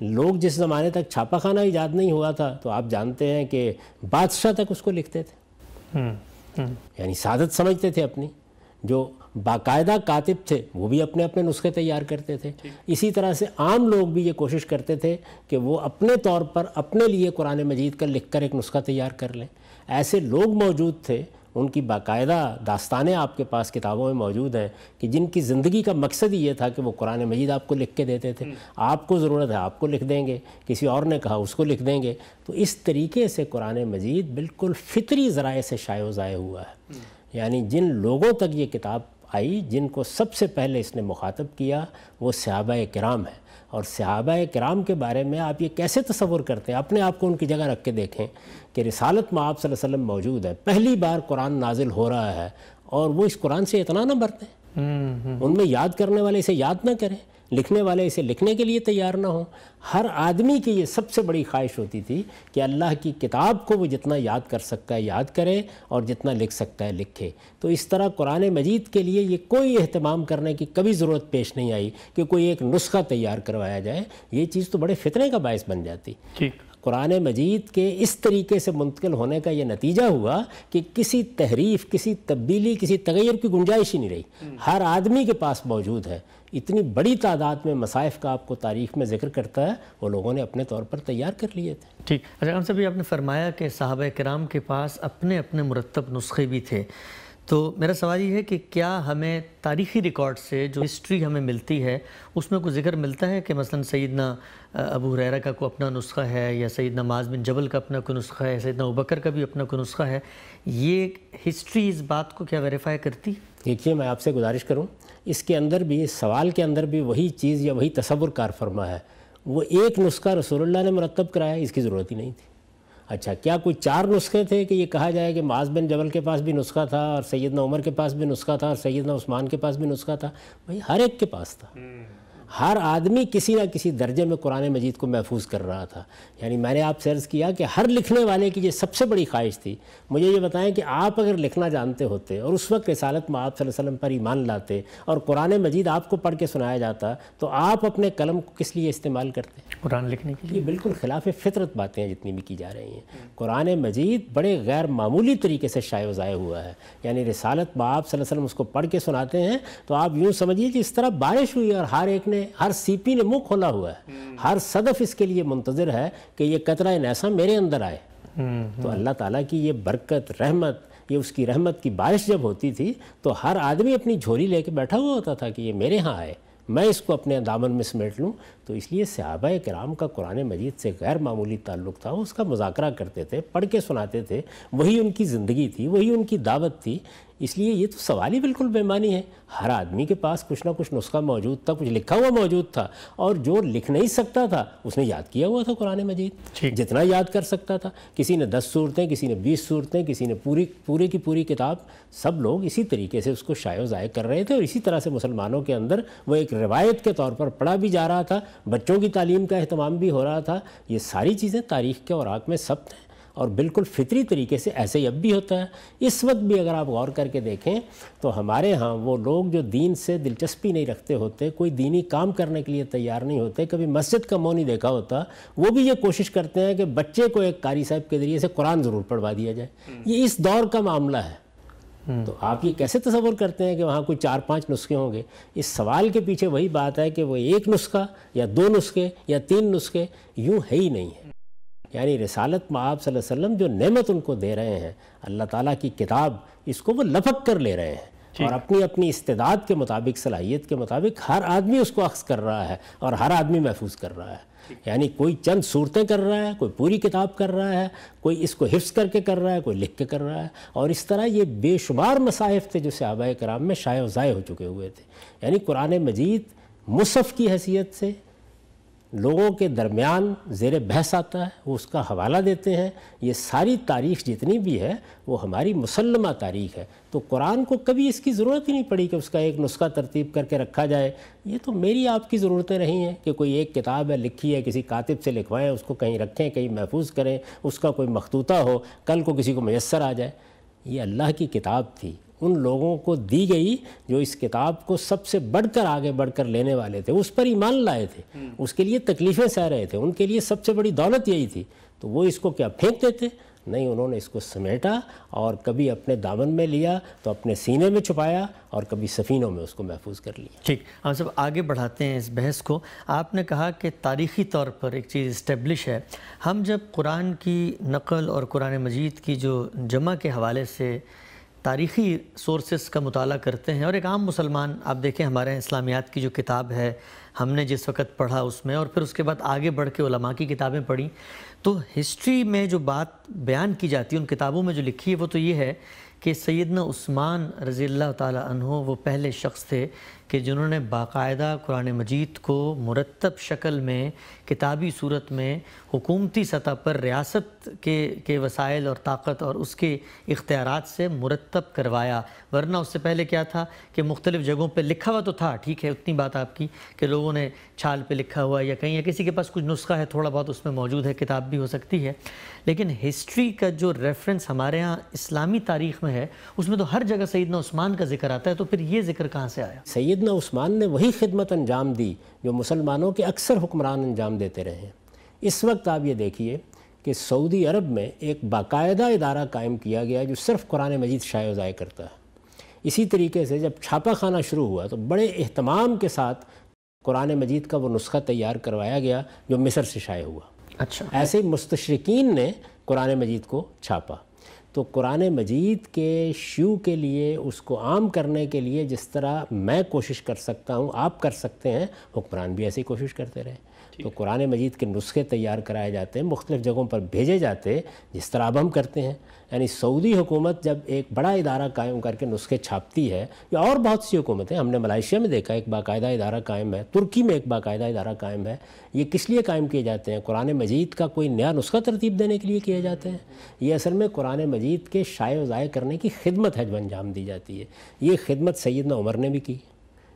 لوگ جس زمانے تک چھاپا خانہ ایجاد نہیں ہوا تھا تو آپ جانتے ہیں کہ بادشاہ تک اس کو لکھتے تھے، یعنی سعادت سمجھتے تھے اپنی، جو باقاعدہ کاتب تھے وہ بھی اپنے اپنے نسخے تیار کرتے تھے۔ اسی طرح سے عام لوگ بھی یہ کوشش کرتے تھے کہ وہ اپنے طور پر اپنے لیے قرآن مجید کا لکھ کر ایک نسخہ تیار کر لیں۔ ایسے لوگ موجود تھے، ان کی باقاعدہ داستانیں آپ کے پاس کتابوں میں موجود ہیں کہ جن کی زندگی کا مقصد ہی یہ تھا کہ وہ قرآن مجید آپ کو لکھ کے دیتے تھے، آپ کو ضرورت ہے آپ کو لکھ دیں گے، کسی اور نے کہا اس کو لکھ دیں گے۔ تو اس طریقے سے قرآن مجید بالکل فطری ذرائع سے شائع و ضائع ہوا ہے، یعنی جن لوگوں تک یہ کتاب آئی، جن کو سب سے پہلے اس نے مخاطب کیا وہ صحابہ کرام ہیں، اور صحابہ کرام کے بارے میں آپ یہ کیسے تصور کرتے ہیں؟ اپنے آپ کو ان کی جگہ رکھ کے دیکھیں کہ رسالت میں آپ صلی اللہ علیہ وسلم موجود ہے، پہلی بار قرآن نازل ہو رہا ہے، اور وہ اس قرآن سے اتنا نہ برتیں، ان میں یاد کرنے والے اسے یاد نہ کریں، لکھنے والے اسے لکھنے کے لیے تیار نہ ہوں۔ ہر آدمی کی یہ سب سے بڑی خواہش ہوتی تھی کہ اللہ کی کتاب کو وہ جتنا یاد کر سکتا ہے یاد کرے اور جتنا لکھ سکتا ہے لکھے۔ تو اس طرح قرآن مجید کے لیے یہ کوئی اہتمام کرنے کی کبھی ضرورت پیش نہیں آئی کہ کوئی ایک نسخہ تیار کروایا جائے، یہ چیز تو بڑے فتنے کا باعث بن جاتی۔ قرآن مجید کے اس طریقے سے منتقل ہونے کا یہ نتیجہ ہوا کہ کسی تحریف، کسی تبدیلی، کسی تغیر کی گنجائش ہی نہیں رہی، ہر آدمی کے پاس موجود ہے۔ اتنی بڑی تعداد میں مصائف کا آپ کو تاریخ میں ذکر کرتا ہے، وہ لوگوں نے اپنے طور پر تیار کر لیے تھے۔
ٹھیک، اچھا ہم صاحب آپ نے فرمایا کہ صحابہ کرام کے پاس اپنے اپنے مرتب نسخے بھی تھے، تو میرا سوال یہ ہے کہ کیا ہمیں تاریخی ریکارڈ سے جو ہسٹری ہمیں ملتی ہے اس میں کوئی ذکر ملتا ہے کہ مثلا سیدنا ابو ہریرہ کا کوئی اپنا نسخہ ہے، یا سیدنا معاذ بن جبل کا اپنا کوئی نسخہ ہے، سیدنا ابوبکر کا بھی اپنا کوئی نسخہ ہے؟ یہ ہسٹری اس بات کو کیا ویریفائی کرتی؟
دیکھیے میں آپ سے گزارش کروں، اس کے اندر بھی، اس سوال کے اندر بھی وہی چیز یا وہی تصور کار فرما ہے، وہ ایک نسخہ رسول اللہ نے مرتب کرایا، اس کی ضرورت ہی نہیں تھی۔ اچھا کیا کوئی 4 نسخے تھے کہ یہ کہا جائے کہ معاذ بن جبل کے پاس بھی نسخہ تھا، اور سیدنا عمر کے پاس بھی نسخہ تھا، اور سیدنا عثمان کے پاس بھی نسخہ تھا؟ بھائی ہر ایک کے پاس تھا، ہر آدمی کسی نہ کسی درجے میں قرآن مجید کو محفوظ کر رہا تھا. یعنی میں نے آپ سے عرض کیا کہ ہر لکھنے والے کی یہ سب سے بڑی خواہش تھی. مجھے یہ بتائیں کہ آپ اگر لکھنا جانتے ہوتے اور اس وقت رسالت میں آپ صلی اللہ علیہ وسلم پر ایمان لاتے اور قرآن مجید آپ کو پڑھ کے سنایا جاتا تو آپ اپنے قلم کو کس لیے استعمال کرتے؟
قرآن لکھنے کے لیے.
یہ بالکل خلاف فطرت باتیں ہیں جتنی بھی کی جا رہی ہیں. قرآن مجید بڑے غیر معمولی طریقے سے شائع و ضائع ہوا ہے. یعنی رسالت میں آپ صلی اللہ علیہ وسلم اس کو پڑھ کے سناتے ہیں تو آپ یوں سمجھیے کہ اس طرح بارش ہوئی اور ہر ایک نے، ہر سیپی نے منہ کھولا ہوا ہے، ہر صدف اس کے لیے منتظر ہے کہ یہ قطرہ نیسا میرے اندر آئے. تو اللہ تعالیٰ کی یہ برکت، رحمت، یہ اس کی رحمت کی بارش جب ہوتی تھی تو ہر آدمی اپنی جھولی لے کے بیٹھا ہوا ہوتا تھا کہ یہ میرے ہاں آئے، میں اس کو اپنے دامن میں سمیٹ لوں. تو اس لیے صحابہ کرام کا قرآن مجید سے غیر معمولی تعلق تھا. وہ اس کا مذاکرہ کرتے تھے، پڑھ کے سناتے تھے، وہی ان کی زندگی تھی، وہی ان کی دعوت تھی. اس لیے یہ تو سوال ہی بالکل بے معنی ہے. ہر آدمی کے پاس کچھ نہ کچھ نسخہ موجود تھا، کچھ لکھا ہوا موجود تھا، اور جو لکھ نہیں سکتا تھا اس نے یاد کیا ہوا تھا قرآن مجید، جتنا یاد کر سکتا تھا. کسی نے 10 صورتیں، کسی نے 20 صورتیں، کسی نے پورے کی پوری کتاب. سب لوگ اسی طریقے سے اس کو شائع و ضائع کر رہے تھے، اور اسی طرح سے مسلمانوں کے اندر وہ ایک روایت کے طور پر پڑھا بھی جا رہا تھا، بچوں کی تعلیم کا اہتمام بھی ہو رہا تھا. یہ ساری چیزیں تاریخ کے اوراق میں ثبت ہیں اور بالکل فطری طریقے سے ایسے ہی اب بھی ہوتا ہے. اس وقت بھی اگر آپ غور کر کے دیکھیں تو ہمارے ہاں وہ لوگ جو دین سے دلچسپی نہیں رکھتے ہوتے، کوئی دینی کام کرنے کے لیے تیار نہیں ہوتے، کبھی مسجد کا منہ نہیں دیکھا ہوتا، وہ بھی یہ کوشش کرتے ہیں کہ بچے کو ایک قاری صاحب کے ذریعے سے قرآن ضرور پڑھوا دیا جائے. یہ اس دور کا معاملہ ہے. تو آپ یہ کیسے تصور کرتے ہیں کہ وہاں کوئی 4-5 نسخے ہوں گے؟ اس سوال کے پیچھے وہی بات ہے کہ وہ ایک نسخہ یا 2 نسخے یا 3 نسخے یوں ہے ہی نہیں ہے. یعنی رسالت میں آپ صلی اللہ علیہ وسلم جو نعمت ان کو دے رہے ہیں، اللہ تعالیٰ کی کتاب، اس کو وہ لپک کر لے رہے ہیں اور اپنی استعداد کے مطابق، صلاحیت کے مطابق ہر آدمی اس کو اخذ کر رہا ہے اور ہر آدمی محفوظ کر رہا ہے. یعنی کوئی چند صورتیں کر رہا ہے، کوئی پوری کتاب کر رہا ہے، کوئی اس کو حفظ کر کے کر رہا ہے، کوئی لکھ کے کر رہا ہے. اور اس طرح یہ بے شمار مصاحف تھے جو صحابہ کرام میں شائع و ضائع ہو چکے ہوئے تھے. یعنی قرآن مجید مصحف کی حیثیت سے لوگوں کے درمیان زیر بحث آتا ہے، وہ اس کا حوالہ دیتے ہیں. یہ ساری تاریخ جتنی بھی ہے وہ ہماری مسلمہ تاریخ ہے. تو قرآن کو کبھی اس کی ضرورت ہی نہیں پڑی کہ اس کا ایک نسخہ ترتیب کر کے رکھا جائے. یہ تو میری آپ کی ضرورتیں رہی ہیں کہ کوئی ایک کتاب ہے، لکھی ہے، کسی کاتب سے لکھوائیں، اس کو کہیں رکھیں، کہیں محفوظ کریں، اس کا کوئی مخطوطہ ہو، کل کو کسی کو میسر آ جائے. یہ اللہ کی کتاب تھی، ان لوگوں کو دی گئی جو اس کتاب کو سب سے بڑھ کر آگے بڑھ کر لینے والے تھے، اس پر ایمان لائے تھے، اس کے لیے تکلیفیں سہ رہے تھے. ان کے لیے سب سے بڑی دولت یہی تھی. تو وہ اس کو کیا پھینک دیتے؟ نہیں، انہوں نے اس کو سمیٹا اور کبھی اپنے دامن میں لیا تو اپنے سینے میں چھپایا اور کبھی سفینوں میں اس کو محفوظ کر لیا.
ٹھیک، ہم سب آگے بڑھاتے ہیں اس بحث کو. آپ نے کہا کہ تاریخی طور پر ایک چیز اسٹیبلش ہے. ہم جب قرآن کی نقل اور قرآن مجید کی جو جمع کے حوالے سے تاریخی سورسز کا مطالعہ کرتے ہیں، اور ایک عام مسلمان، آپ دیکھیں ہمارے اسلامیات کی جو کتاب ہے ہم نے جس وقت پڑھا اس میں، اور پھر اس کے بعد آگے بڑھ کے علماء کی کتابیں پڑھی، تو ہسٹری میں جو بات بیان کی جاتی ہے ان کتابوں میں جو لکھی ہے وہ تو یہ ہے کہ سیدنا عثمان رضی اللہ تعالیٰ عنہ وہ پہلے شخص تھے کہ جنہوں نے باقاعدہ قرآن مجید کو مرتب شکل میں، کتابی صورت میں، حکومتی سطح پر ریاست کے وسائل اور طاقت اور اس کے اختیارات سے مرتب کروایا. ورنہ اس سے پہلے کیا تھا کہ مختلف جگہوں پہ لکھا ہوا تو تھا، ٹھیک ہے، اتنی بات آپ کی کہ لوگوں نے چھال پہ لکھا ہوا یا کہیں، یا کسی کے پاس کچھ نسخہ ہے تھوڑا بہت اس میں موجود ہے، کتاب بھی ہو سکتی ہے، لیکن ہسٹری کا جو ریفرنس ہمارے ہاں اسلامی تاریخ میں ہے اس میں تو ہر جگہ سیدنا عثمان کا ذکر آتا ہے. تو پھر یہ ذکر کہاں سے آیا؟
سیدنا عثمان نے وہی خدمت انجام دی جو مسلمانوں کے اکثر حکمران انجام دیتے رہے ہیں. اس وقت آپ یہ دیکھیے کہ سعودی عرب میں ایک باقاعدہ ادارہ قائم کیا گیا جو صرف قرآن مجید شائع و ضائع کرتا ہے. اسی طریقے سے جب چھاپہ خانہ شروع ہوا تو بڑے اہتمام کے ساتھ قرآن مجید کا وہ نسخہ تیار کروایا گیا جو مصر سے شائع ہوا.
اچھا،
ایسے ہی مستشرقین نے قرآن مجید کو چھاپا. تو قرآن مجید کے شیوع کے لیے، اس کو عام کرنے کے لیے جس طرح میں کوشش کر سکتا ہوں، آپ کر سکتے ہیں، حکمران بھی ایسی کوشش کرتے رہے. تو قرآن مجید کے نسخے تیار کرائے جاتے ہیں، مختلف جگہوں پر بھیجے جاتے جس طرح اب ہم کرتے ہیں. یعنی سعودی حکومت جب ایک بڑا ادارہ قائم کر کے نسخے چھاپتی ہے، یا اور بہت سی حکومتیں، ہم نے ملائیشیا میں دیکھا ایک باقاعدہ ادارہ قائم ہے، ترکی میں ایک باقاعدہ ادارہ قائم ہے. یہ کس لیے قائم کیے جاتے ہیں؟ قرآن مجید کا کوئی نیا نسخہ ترتیب دینے کے لیے کیے جاتے ہیں. یہ اصل میں قرآن مجید کے شائع و ضائع کرنے کی خدمت ہے جو انجام دی جاتی ہے. یہ خدمت سیدنا عمر نے بھی کی.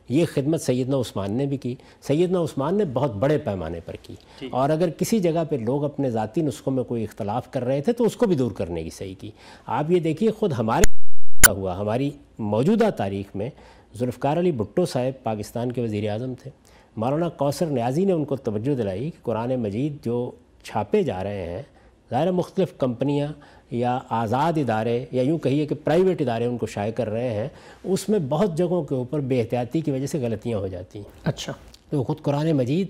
یہ خدمت سیدنا عثمان نے بھی کی. سیدنا عثمان نے بہت بڑے پیمانے پر کی, اور اگر کسی جگہ پہ لوگ اپنے ذاتی نسخوں میں کوئی اختلاف کر رہے تھے تو اس کو بھی دور کرنے کی صحیح کی. آپ یہ دیکھیے خود ہمارے ہوا ہماری موجودہ تاریخ میں ذوالفقار علی بھٹو صاحب پاکستان کے وزیر اعظم تھے. مولانا کوثر نیازی نے ان کو توجہ دلائی کہ قرآن مجید جو چھاپے جا رہے ہیں, ظاہر مختلف کمپنیاں یا آزاد ادارے یا یوں کہیے کہ پرائیویٹ ادارے ان کو شائع کر رہے ہیں, اس میں بہت جگہوں کے اوپر بے احتیاطی کی وجہ سے غلطیاں ہو جاتی ہیں.
اچھا.
تو خود قرآن مجید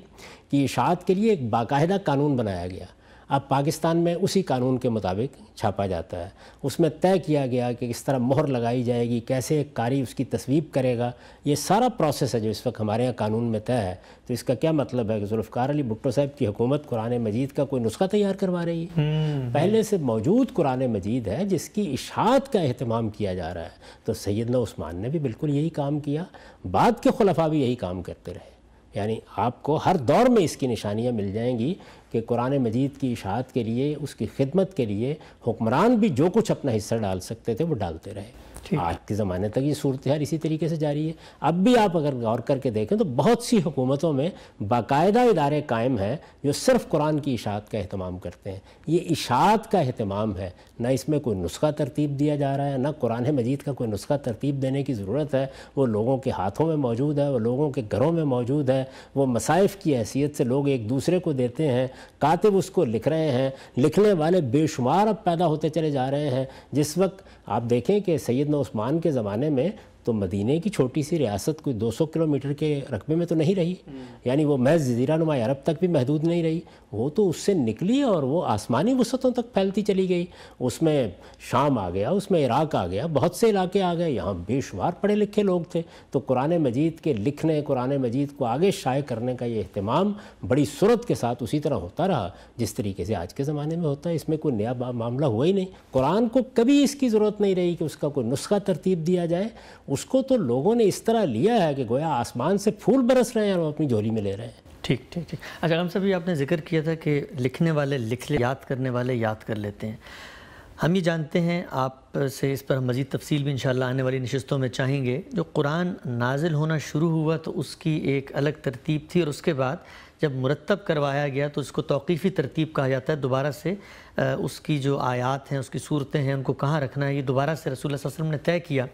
کی اشاعت کے لیے ایک باقاعدہ قانون بنایا گیا. اب پاکستان میں اسی قانون کے مطابق چھاپا جاتا ہے. اس میں طے کیا گیا کہ کس طرح مہر لگائی جائے گی, کیسے ایک قاری اس کی تصویب کرے گا. یہ سارا پروسیس ہے جو اس وقت ہمارے یہاں قانون میں طے ہے. تو اس کا کیا مطلب ہے کہ ذوالفقار علی بھٹو صاحب کی حکومت قرآن مجید کا کوئی نسخہ تیار کروا رہی ہے؟ پہلے سے موجود قرآن مجید ہے جس کی اشاعت کا اہتمام کیا جا رہا ہے. تو سیدنا عثمان نے بھی بالکل یہی کام کیا, بعد کے خلفاء بھی یہی کام کرتے رہے. یعنی آپ کو ہر دور میں اس کی نشانیاں مل جائیں گی کہ قرآن مجید کی اشاعت کے لیے, اس کی خدمت کے لیے حکمران بھی جو کچھ اپنا حصہ ڈال سکتے تھے وہ ڈالتے رہے. آج کے زمانے تک یہ صورتحال اسی طریقے سے جاری ہے. اب بھی آپ اگر غور کر کے دیکھیں تو بہت سی حکومتوں میں باقاعدہ ادارے قائم ہیں جو صرف قرآن کی اشاعت کا اہتمام کرتے ہیں. یہ اشاعت کا اہتمام ہے, نہ اس میں کوئی نسخہ ترتیب دیا جا رہا ہے, نہ قرآن مجید کا کوئی نسخہ ترتیب دینے کی ضرورت ہے. وہ لوگوں کے ہاتھوں میں موجود ہے, وہ لوگوں کے گھروں میں موجود ہے. وہ مصائف کی حیثیت سے لوگ ایک دوسرے کو دیتے ہیں, کاتب اس کو لکھ رہے ہیں, لکھنے والے بے شمار اب پیدا ہوتے چلے جا رہے ہیں. جس وقت آپ دیکھیں کہ سیدنا عثمان کے زمانے میں تو مدینے کی چھوٹی سی ریاست کوئی 200 کلومیٹر کے رقبے میں تو نہیں رہی, یعنی وہ محض جزیرہ نما عرب تک بھی محدود نہیں رہی. وہ تو اس سے نکلی اور وہ آسمانی وسعتوں تک پھیلتی چلی گئی. اس میں شام آ گیا, اس میں عراق آ گیا, بہت سے علاقے آ گئے. یہاں بے شمار پڑھے لکھے لوگ تھے. تو قرآن مجید کے لکھنے, قرآن مجید کو آگے شائع کرنے کا یہ اہتمام بڑی سرعت کے ساتھ اسی طرح ہوتا رہا جس طریقے سے آج کے زمانے میں ہوتا ہے. اس میں کوئی نیا معاملہ ہوا ہی نہیں. قرآن کو کبھی اس کی ضرورت نہیں رہی کہ اس کا کوئی نسخہ ترتیب دیا جائے. اس کو تو لوگوں نے اس طرح لیا ہے کہ گویا آسمان سے پھول برس رہے ہیں اور وہ اپنی جھولی میں لے رہے ہیں.
ٹھیک ٹھیک ٹھیک. اچھا غلام صاحب, یہ آپ نے ذکر کیا تھا کہ لکھنے والے لکھ لے, یاد کرنے والے یاد کر لیتے ہیں. ہم یہ جانتے ہیں, آپ سے اس پر ہم مزید تفصیل بھی انشاءاللہ آنے والی نشستوں میں چاہیں گے. جو قرآن نازل ہونا شروع ہوا تو اس کی ایک الگ ترتیب تھی, اور اس کے بعد جب مرتب کروایا گیا تو اس کو توقیفی ترتیب کہا جاتا ہے. دوبارہ سے اس کی جو آیات ہیں, اس کی صورتیں ہیں, ان کو کہاں رکھنا ہے, یہ دوبارہ سے رسول اللہ صلی اللہ علیہ وسلم نے طے کیا.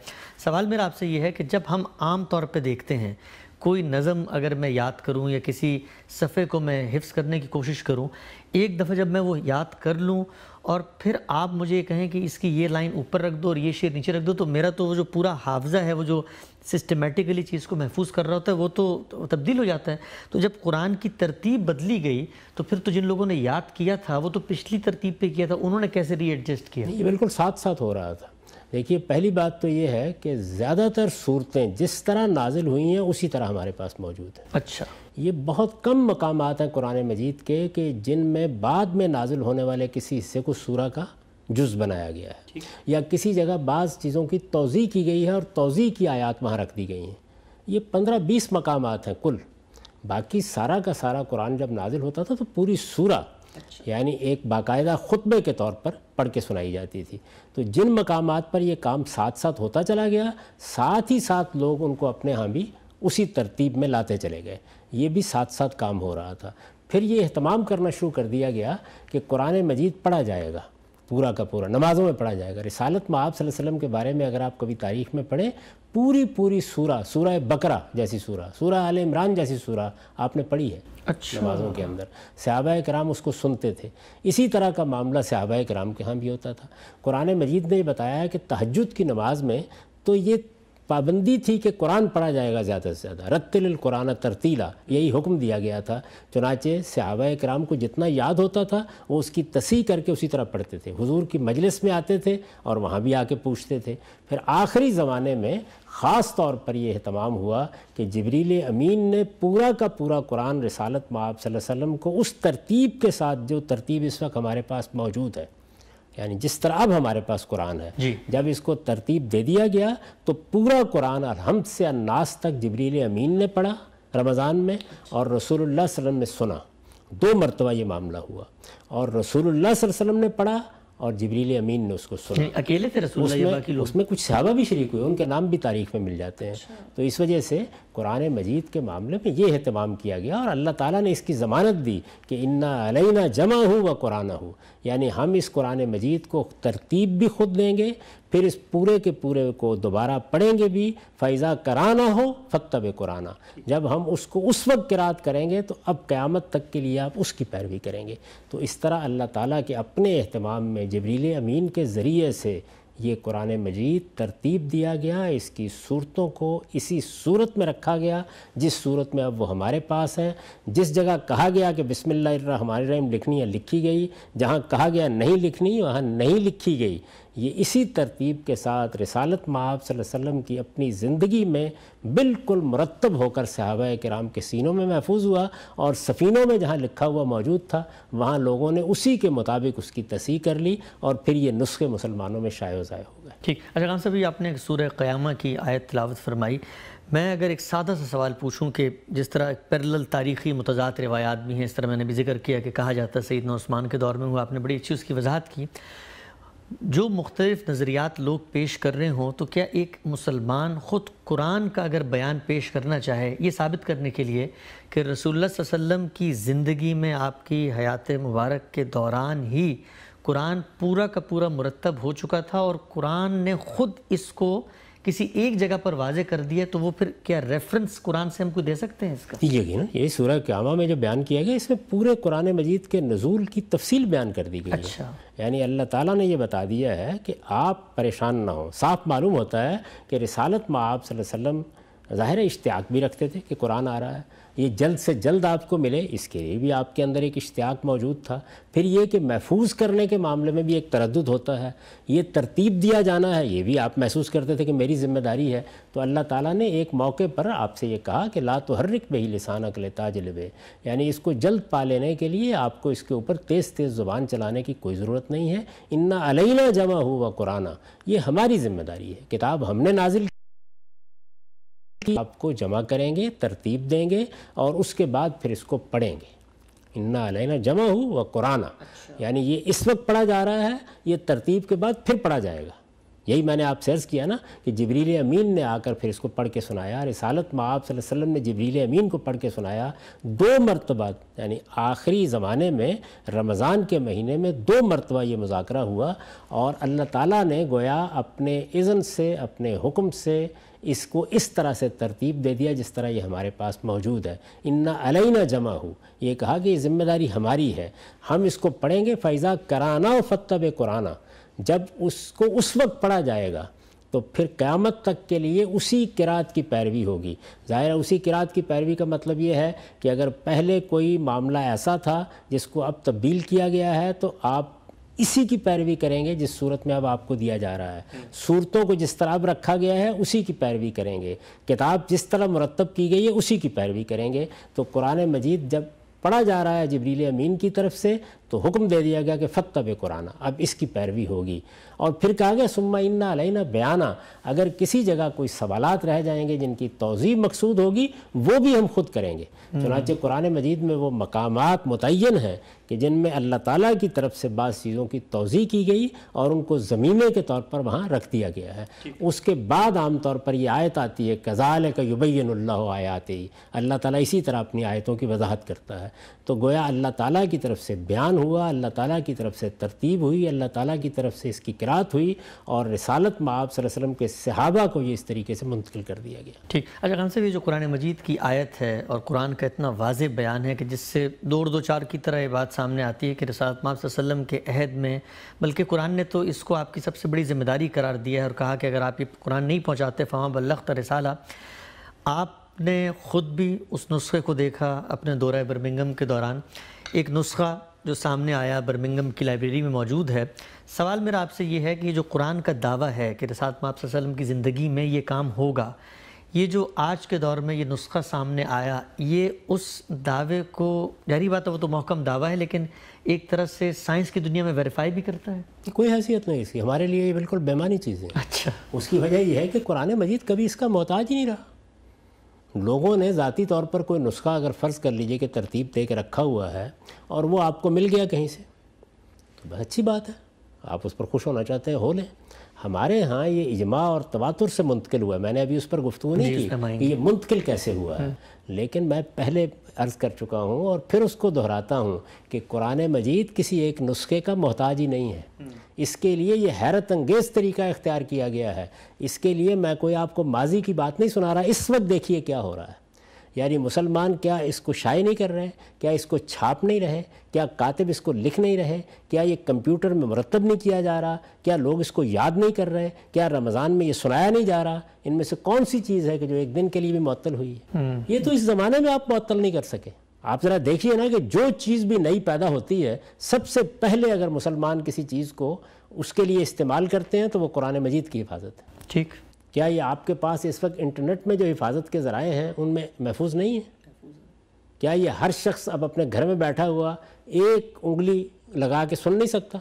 سوال میرا آپ سے یہ ہے کہ جب ہم عام طور پہ دیکھتے ہیں کوئی نظم اگر میں یاد کروں یا کسی صفحے کو میں حفظ کرنے کی کوشش کروں, ایک دفعہ جب میں وہ یاد کر لوں اور پھر آپ مجھے یہ کہیں کہ اس کی یہ لائن اوپر رکھ دو اور یہ شعر نیچے رکھ دو, تو میرا تو وہ جو پورا حافظہ ہے, وہ جو سسٹمیٹیکلی چیز کو محفوظ کر رہا ہوتا ہے, وہ تو تبدیل ہو جاتا ہے. تو جب قرآن کی ترتیب بدلی گئی تو پھر تو جن لوگوں نے یاد کیا تھا وہ تو پچھلی ترتیب پہ کیا تھا, انہوں نے کیسے ری ایڈجسٹ کیا؟
یہ بالکل ساتھ ساتھ ہو رہا تھا. دیکھیے پہلی بات تو یہ ہے کہ زیادہ تر صورتیں جس طرح نازل ہوئی ہیں اسی طرح ہمارے پاس موجود ہیں.
اچھا.
یہ بہت کم مقامات ہیں قرآن مجید کے کہ جن میں بعد میں نازل ہونے والے کسی حصے کو سورہ کا جز بنایا گیا ہے, یا کسی جگہ بعض چیزوں کی توضیح کی گئی ہے اور توضیح کی آیات وہاں رکھ دی گئی ہیں. یہ 15-20 مقامات ہیں کل. باقی سارا کا سارا قرآن جب نازل ہوتا تھا تو پوری سورہ یعنی ایک باقاعدہ خطبے کے طور پر پڑھ کے سنائی جاتی تھی. تو جن مقامات پر یہ کام ساتھ ساتھ ہوتا چلا گیا, ساتھ ہی ساتھ لوگ ان کو اپنے ہاں بھی اسی ترتیب میں لاتے چلے گئے. یہ بھی ساتھ ساتھ کام ہو رہا تھا. پھر یہ اہتمام کرنا شروع کر دیا گیا کہ قرآن مجید پڑھا جائے گا, پورا کا پورا نمازوں میں پڑھا جائے گا. رسالت مآب صلی اللہ علیہ وسلم کے بارے میں اگر آپ کبھی تاریخ میں پڑھیں, پوری سورہ بقرہ جیسی سورہ آل عمران جیسی سورہ آپ نے پڑھی ہے نمازوں کے اندر. صحابہ کرام اس کو سنتے تھے. اسی طرح کا معاملہ صحابہ کرام کے ہاں بھی ہوتا تھا. قرآن مجید نے یہ بتایا ہے کہ تہجد کی نماز میں تو یہ پابندی تھی کہ قرآن پڑھا جائے گا زیادہ سے زیادہ, رتل القرآن ترتیلا, یہی حکم دیا گیا تھا. چنانچہ صحابہ کرام کو جتنا یاد ہوتا تھا وہ اس کی تصحیح کر کے اسی طرح پڑھتے تھے. حضور کی مجلس میں آتے تھے اور وہاں بھی آ کے پوچھتے تھے. پھر آخری زمانے میں خاص طور پر یہ اہتمام ہوا کہ جبریل امین نے پورا کا پورا قرآن رسالت مآب صلی اللہ علیہ وسلم کو اس ترتیب کے ساتھ, جو ترتیب اس وقت ہمارے پاس موجود ہے, یعنی جس طرح اب ہمارے پاس قرآن ہے, جب اس کو ترتیب دے دیا گیا تو پورا قرآن الحمد سے الناس تک جبریل امین نے پڑھا رمضان میں, اور رسول اللہ صلی اللہ علیہ وسلم نے سنا. 2 مرتبہ یہ معاملہ ہوا, اور رسول اللہ صلی اللہ علیہ وسلم نے پڑھا اور جبریل امین نے اس کو سنا.
اکیلے تھے رسول اللہ؟
اس میں کچھ صحابہ بھی شریک ہوئے, ان کے نام بھی تاریخ میں مل جاتے ہیں. تو اس وجہ سے قرآن مجید کے معاملے میں یہ اہتمام کیا گیا، اور اللہ تعالیٰ نے اس کی ضمانت دی کہ انا علینا جمع و قرآن ہو، یعنی ہم اس قرآن مجید کو ترتیب بھی خود دیں گے، پھر اس پورے کے پورے کو دوبارہ پڑھیں گے بھی، فیضا کرانا ہو فتب قرآن، جب ہم اس کو اس وقت قرات کریں گے تو اب قیامت تک کے لیے آپ اس کی پیروی کریں گے۔ تو اس طرح اللہ تعالیٰ کے اپنے اہتمام میں جبریل امین کے ذریعے سے یہ قرآن مجید ترتیب دیا گیا، اس کی صورتوں کو اسی صورت میں رکھا گیا جس صورت میں اب وہ ہمارے پاس ہیں۔ جس جگہ کہا گیا کہ بسم اللہ الرحمن الرحیم لکھنی ہے لکھی گئی، جہاں کہا گیا نہیں لکھنی وہاں نہیں لکھی گئی۔ یہ اسی ترتیب کے ساتھ رسالت مآب صلی اللہ علیہ وسلم کی اپنی زندگی میں بالکل مرتب ہو کر صحابہ کرام کے سینوں میں محفوظ ہوا، اور سفینوں میں جہاں لکھا ہوا موجود تھا وہاں لوگوں نے اسی کے مطابق اس کی تصحیح کر لی، اور پھر یہ نسخے مسلمانوں میں شائع و ضائع ہو گئے۔
ٹھیک، اچھا خان صاحب، آپ نے سورہ قیامہ کی آیت تلاوت فرمائی، میں اگر ایک سادہ سا سوال پوچھوں کہ جس طرح پیرلل تاریخی متضاد روایات بھی ہیں، اس طرح میں نے بھی ذکر کیا کہ کہا جاتا ہے سیدنا عثمان کے دور میں ہوا، آپ نے بڑی اچھی اس کی وضاحت کی، جو مختلف نظریات لوگ پیش کر رہے ہوں تو کیا ایک مسلمان خود قرآن کا اگر بیان پیش کرنا چاہے یہ ثابت کرنے کے لیے کہ رسول اللہ صلی اللہ علیہ وسلم کی زندگی میں آپ کی حیات مبارک کے دوران ہی قرآن پورا کا پورا مرتب ہو چکا تھا اور قرآن نے خود اس کو کسی ایک جگہ پر واضح کر دیا، تو وہ پھر کیا ریفرنس قرآن سے ہم کو دے سکتے ہیں اس کا؟
یہ سورہ قیامہ میں جو بیان کیا گیا اس میں پورے قرآن مجید کے نزول کی تفصیل بیان کر دی گئی ہے۔
اچھا،
یعنی اللہ تعالیٰ نے یہ بتا دیا ہے کہ آپ پریشان نہ ہوں۔ صاف معلوم ہوتا ہے کہ رسالت مآب صلی اللہ علیہ وسلم ظاہر اشتیاق بھی رکھتے تھے کہ قرآن آ رہا ہے، یہ جلد سے جلد آپ کو ملے، اس کے لیے بھی آپ کے اندر ایک اشتیاق موجود تھا۔ پھر یہ کہ محفوظ کرنے کے معاملے میں بھی ایک تردد ہوتا ہے، یہ ترتیب دیا جانا ہے، یہ بھی آپ محسوس کرتے تھے کہ میری ذمہ داری ہے۔ تو اللہ تعالیٰ نے ایک موقع پر آپ سے یہ کہا کہ لا تحرک بہ لسانک لتعجل بہ، یعنی اس کو جلد پا لینے کے لیے آپ کو اس کے اوپر تیز تیز زبان چلانے کی کوئی ضرورت نہیں ہے۔ انا علینا جمع و قرآن، یہ ہماری ذمہ داری ہے، کتاب ہم نے نازل آپ کو جمع کریں گے، ترتیب دیں گے، اور اس کے بعد پھر اس کو پڑھیں گے۔ انا علینا جمع و قرآن، یعنی یہ اس وقت پڑھا جا رہا ہے، یہ ترتیب کے بعد پھر پڑھا جائے گا۔ یہی میں نے آپ سے عرض کیا نا کہ جبریل امین نے آ کر پھر اس کو پڑھ کے سنایا، رسالت مآب صلی اللہ علیہ وسلم نے جبریل امین کو پڑھ کے سنایا 2 مرتبہ، یعنی آخری زمانے میں رمضان کے مہینے میں 2 مرتبہ یہ مذاکرہ ہوا، اور اللہ تعالیٰ نے گویا اپنے اذن سے، اپنے حکم سے اس کو اس طرح سے ترتیب دے دیا جس طرح یہ ہمارے پاس موجود ہے۔ انا علینا جمع ہو، یہ کہا کہ یہ ذمہ داری ہماری ہے، ہم اس کو پڑھیں گے۔ فیضا کرانا فتب قرآن، جب اس کو اس وقت پڑھا جائے گا تو پھر قیامت تک کے لیے اسی قرات کی پیروی ہوگی۔ ظاہر ہے اسی قرات کی پیروی کا مطلب یہ ہے کہ اگر پہلے کوئی معاملہ ایسا تھا جس کو اب تبدیل کیا گیا ہے تو آپ اسی کی پیروی کریں گے جس صورت میں اب آپ کو دیا جا رہا ہے۔ صورتوں کو جس طرح اب رکھا گیا ہے اسی کی پیروی کریں گے، کتاب جس طرح مرتب کی گئی ہے اسی کی پیروی کریں گے۔ تو قرآن مجید جب پڑھا جا رہا ہے جبریل امین کی طرف سے تو حکم دے دیا گیا کہ فتب قرآن، اب اس کی پیروی ہوگی۔ اور پھر کہا گیا ثم انا علینا بیانہ، اگر کسی جگہ کوئی سوالات رہ جائیں گے جن کی توضیح مقصود ہوگی وہ بھی ہم خود کریں گے۔ چنانچہ قرآن مجید میں وہ مقامات متعین ہیں کہ جن میں اللہ تعالیٰ کی طرف سے بعض چیزوں کی توضیح کی گئی اور ان کو ضمیمے کے طور پر وہاں رکھ دیا گیا ہے۔ اس کے بعد عام طور پر یہ آیت آتی ہے کذالک یبین اللہ آیاتہ، اللہ تعالیٰ اسی طرح اپنی آیتوں کی وضاحت کرتا ہے۔ تو گویا اللہ تعالیٰ کی طرف سے بیان ہوا، اللہ تعالیٰ کی طرف سے ترتیب ہوئی، اللہ تعالیٰ کی طرف سے اس کی قرات ہوئی، اور رسالت مآب صلی اللہ علیہ وسلم کے صحابہ کو یہ اس طریقے سے منتقل کر دیا گیا۔
ٹھیک، اچھا خان صاحب، یہ جو قرآن مجید کی آیت ہے اور قرآن کا اتنا واضح بیان ہے کہ جس سے 2 اور 2 4 کی طرح یہ بات سامنے آتی ہے کہ رسالت مآب صلی اللہ علیہ وسلم کے عہد میں، بلکہ قرآن نے تو اس کو آپ کی سب سے بڑی ذمہ داری قرار دیا ہے اور کہا کہ اگر آپ یہ قرآن نہیں پہنچاتے فما بلغت رسالہ۔ آپ نے خود بھی اس نسخے کو دیکھا اپنے دورہ برمنگھم کے دوران، ایک نسخہ جو سامنے آیا برمنگھم کی لائبریری میں موجود ہے۔ سوال میرا آپ سے یہ ہے کہ یہ جو قرآن کا دعویٰ ہے کہ رسالت مآب صلی اللہ علیہ وسلم کی زندگی میں یہ کام ہوگا، یہ جو آج کے دور میں یہ نسخہ سامنے آیا، یہ اس دعوے کو، ظاہری بات ہے وہ تو محکم دعویٰ ہے لیکن ایک طرح سے سائنس کی دنیا میں ویریفائی بھی کرتا ہے؟
کوئی حیثیت نہیں اس کی، ہمارے لیے یہ بالکل بیمانی چیز ہے۔
اچھا،
اس کی وجہ یہ ہے کہ قرآن مجید کبھی اس کا محتاج ہی نہیں رہا۔ لوگوں نے ذاتی طور پر کوئی نسخہ اگر فرض کر لیجئے کہ ترتیب دے کے رکھا ہوا ہے اور وہ آپ کو مل گیا کہیں سے تو بہت اچھی بات ہے، آپ اس پر خوش ہونا چاہتے ہیں ہو لیں۔ ہمارے ہاں یہ اجماع اور تواتر سے منتقل ہوا ہے. میں نے ابھی اس پر گفتگو نہیں کی کہ یہ منتقل کیسے ہوا ہے، لیکن میں پہلے عرض کر چکا ہوں اور پھر اس کو دہراتا ہوں کہ قرآن مجید کسی ایک نسخے کا محتاج ہی نہیں ہے. اس کے لیے یہ حیرت انگیز طریقہ اختیار کیا گیا ہے. اس کے لیے میں کوئی آپ کو ماضی کی بات نہیں سنا رہا، اس وقت دیکھیے کیا ہو رہا ہے. یعنی مسلمان کیا اس کو شائع نہیں کر رہے، کیا اس کو چھاپ نہیں رہے، کیا کاتب اس کو لکھ نہیں رہے، کیا یہ کمپیوٹر میں مرتب نہیں کیا جا رہا، کیا لوگ اس کو یاد نہیں کر رہے، کیا رمضان میں یہ سنایا نہیں جا رہا. ان میں سے کون سی چیز ہے کہ جو ایک دن کے لیے بھی معطل ہوئی ہے؟ یہ تو اس زمانے میں آپ معطل نہیں کر سکے. آپ ذرا دیکھیے نا کہ جو چیز بھی نئی پیدا ہوتی ہے، سب سے پہلے اگر مسلمان کسی چیز کو اس کے لیے استعمال کرتے ہیں تو وہ قرآن مجید کی حفاظت ہے.
ٹھیک.
کیا یہ آپ کے پاس اس وقت انٹرنیٹ میں جو حفاظت کے ذرائع ہیں ان میں محفوظ نہیں ہے؟ کیا یہ ہر شخص اب اپنے گھر میں بیٹھا ہوا ایک انگلی لگا کے سن نہیں سکتا؟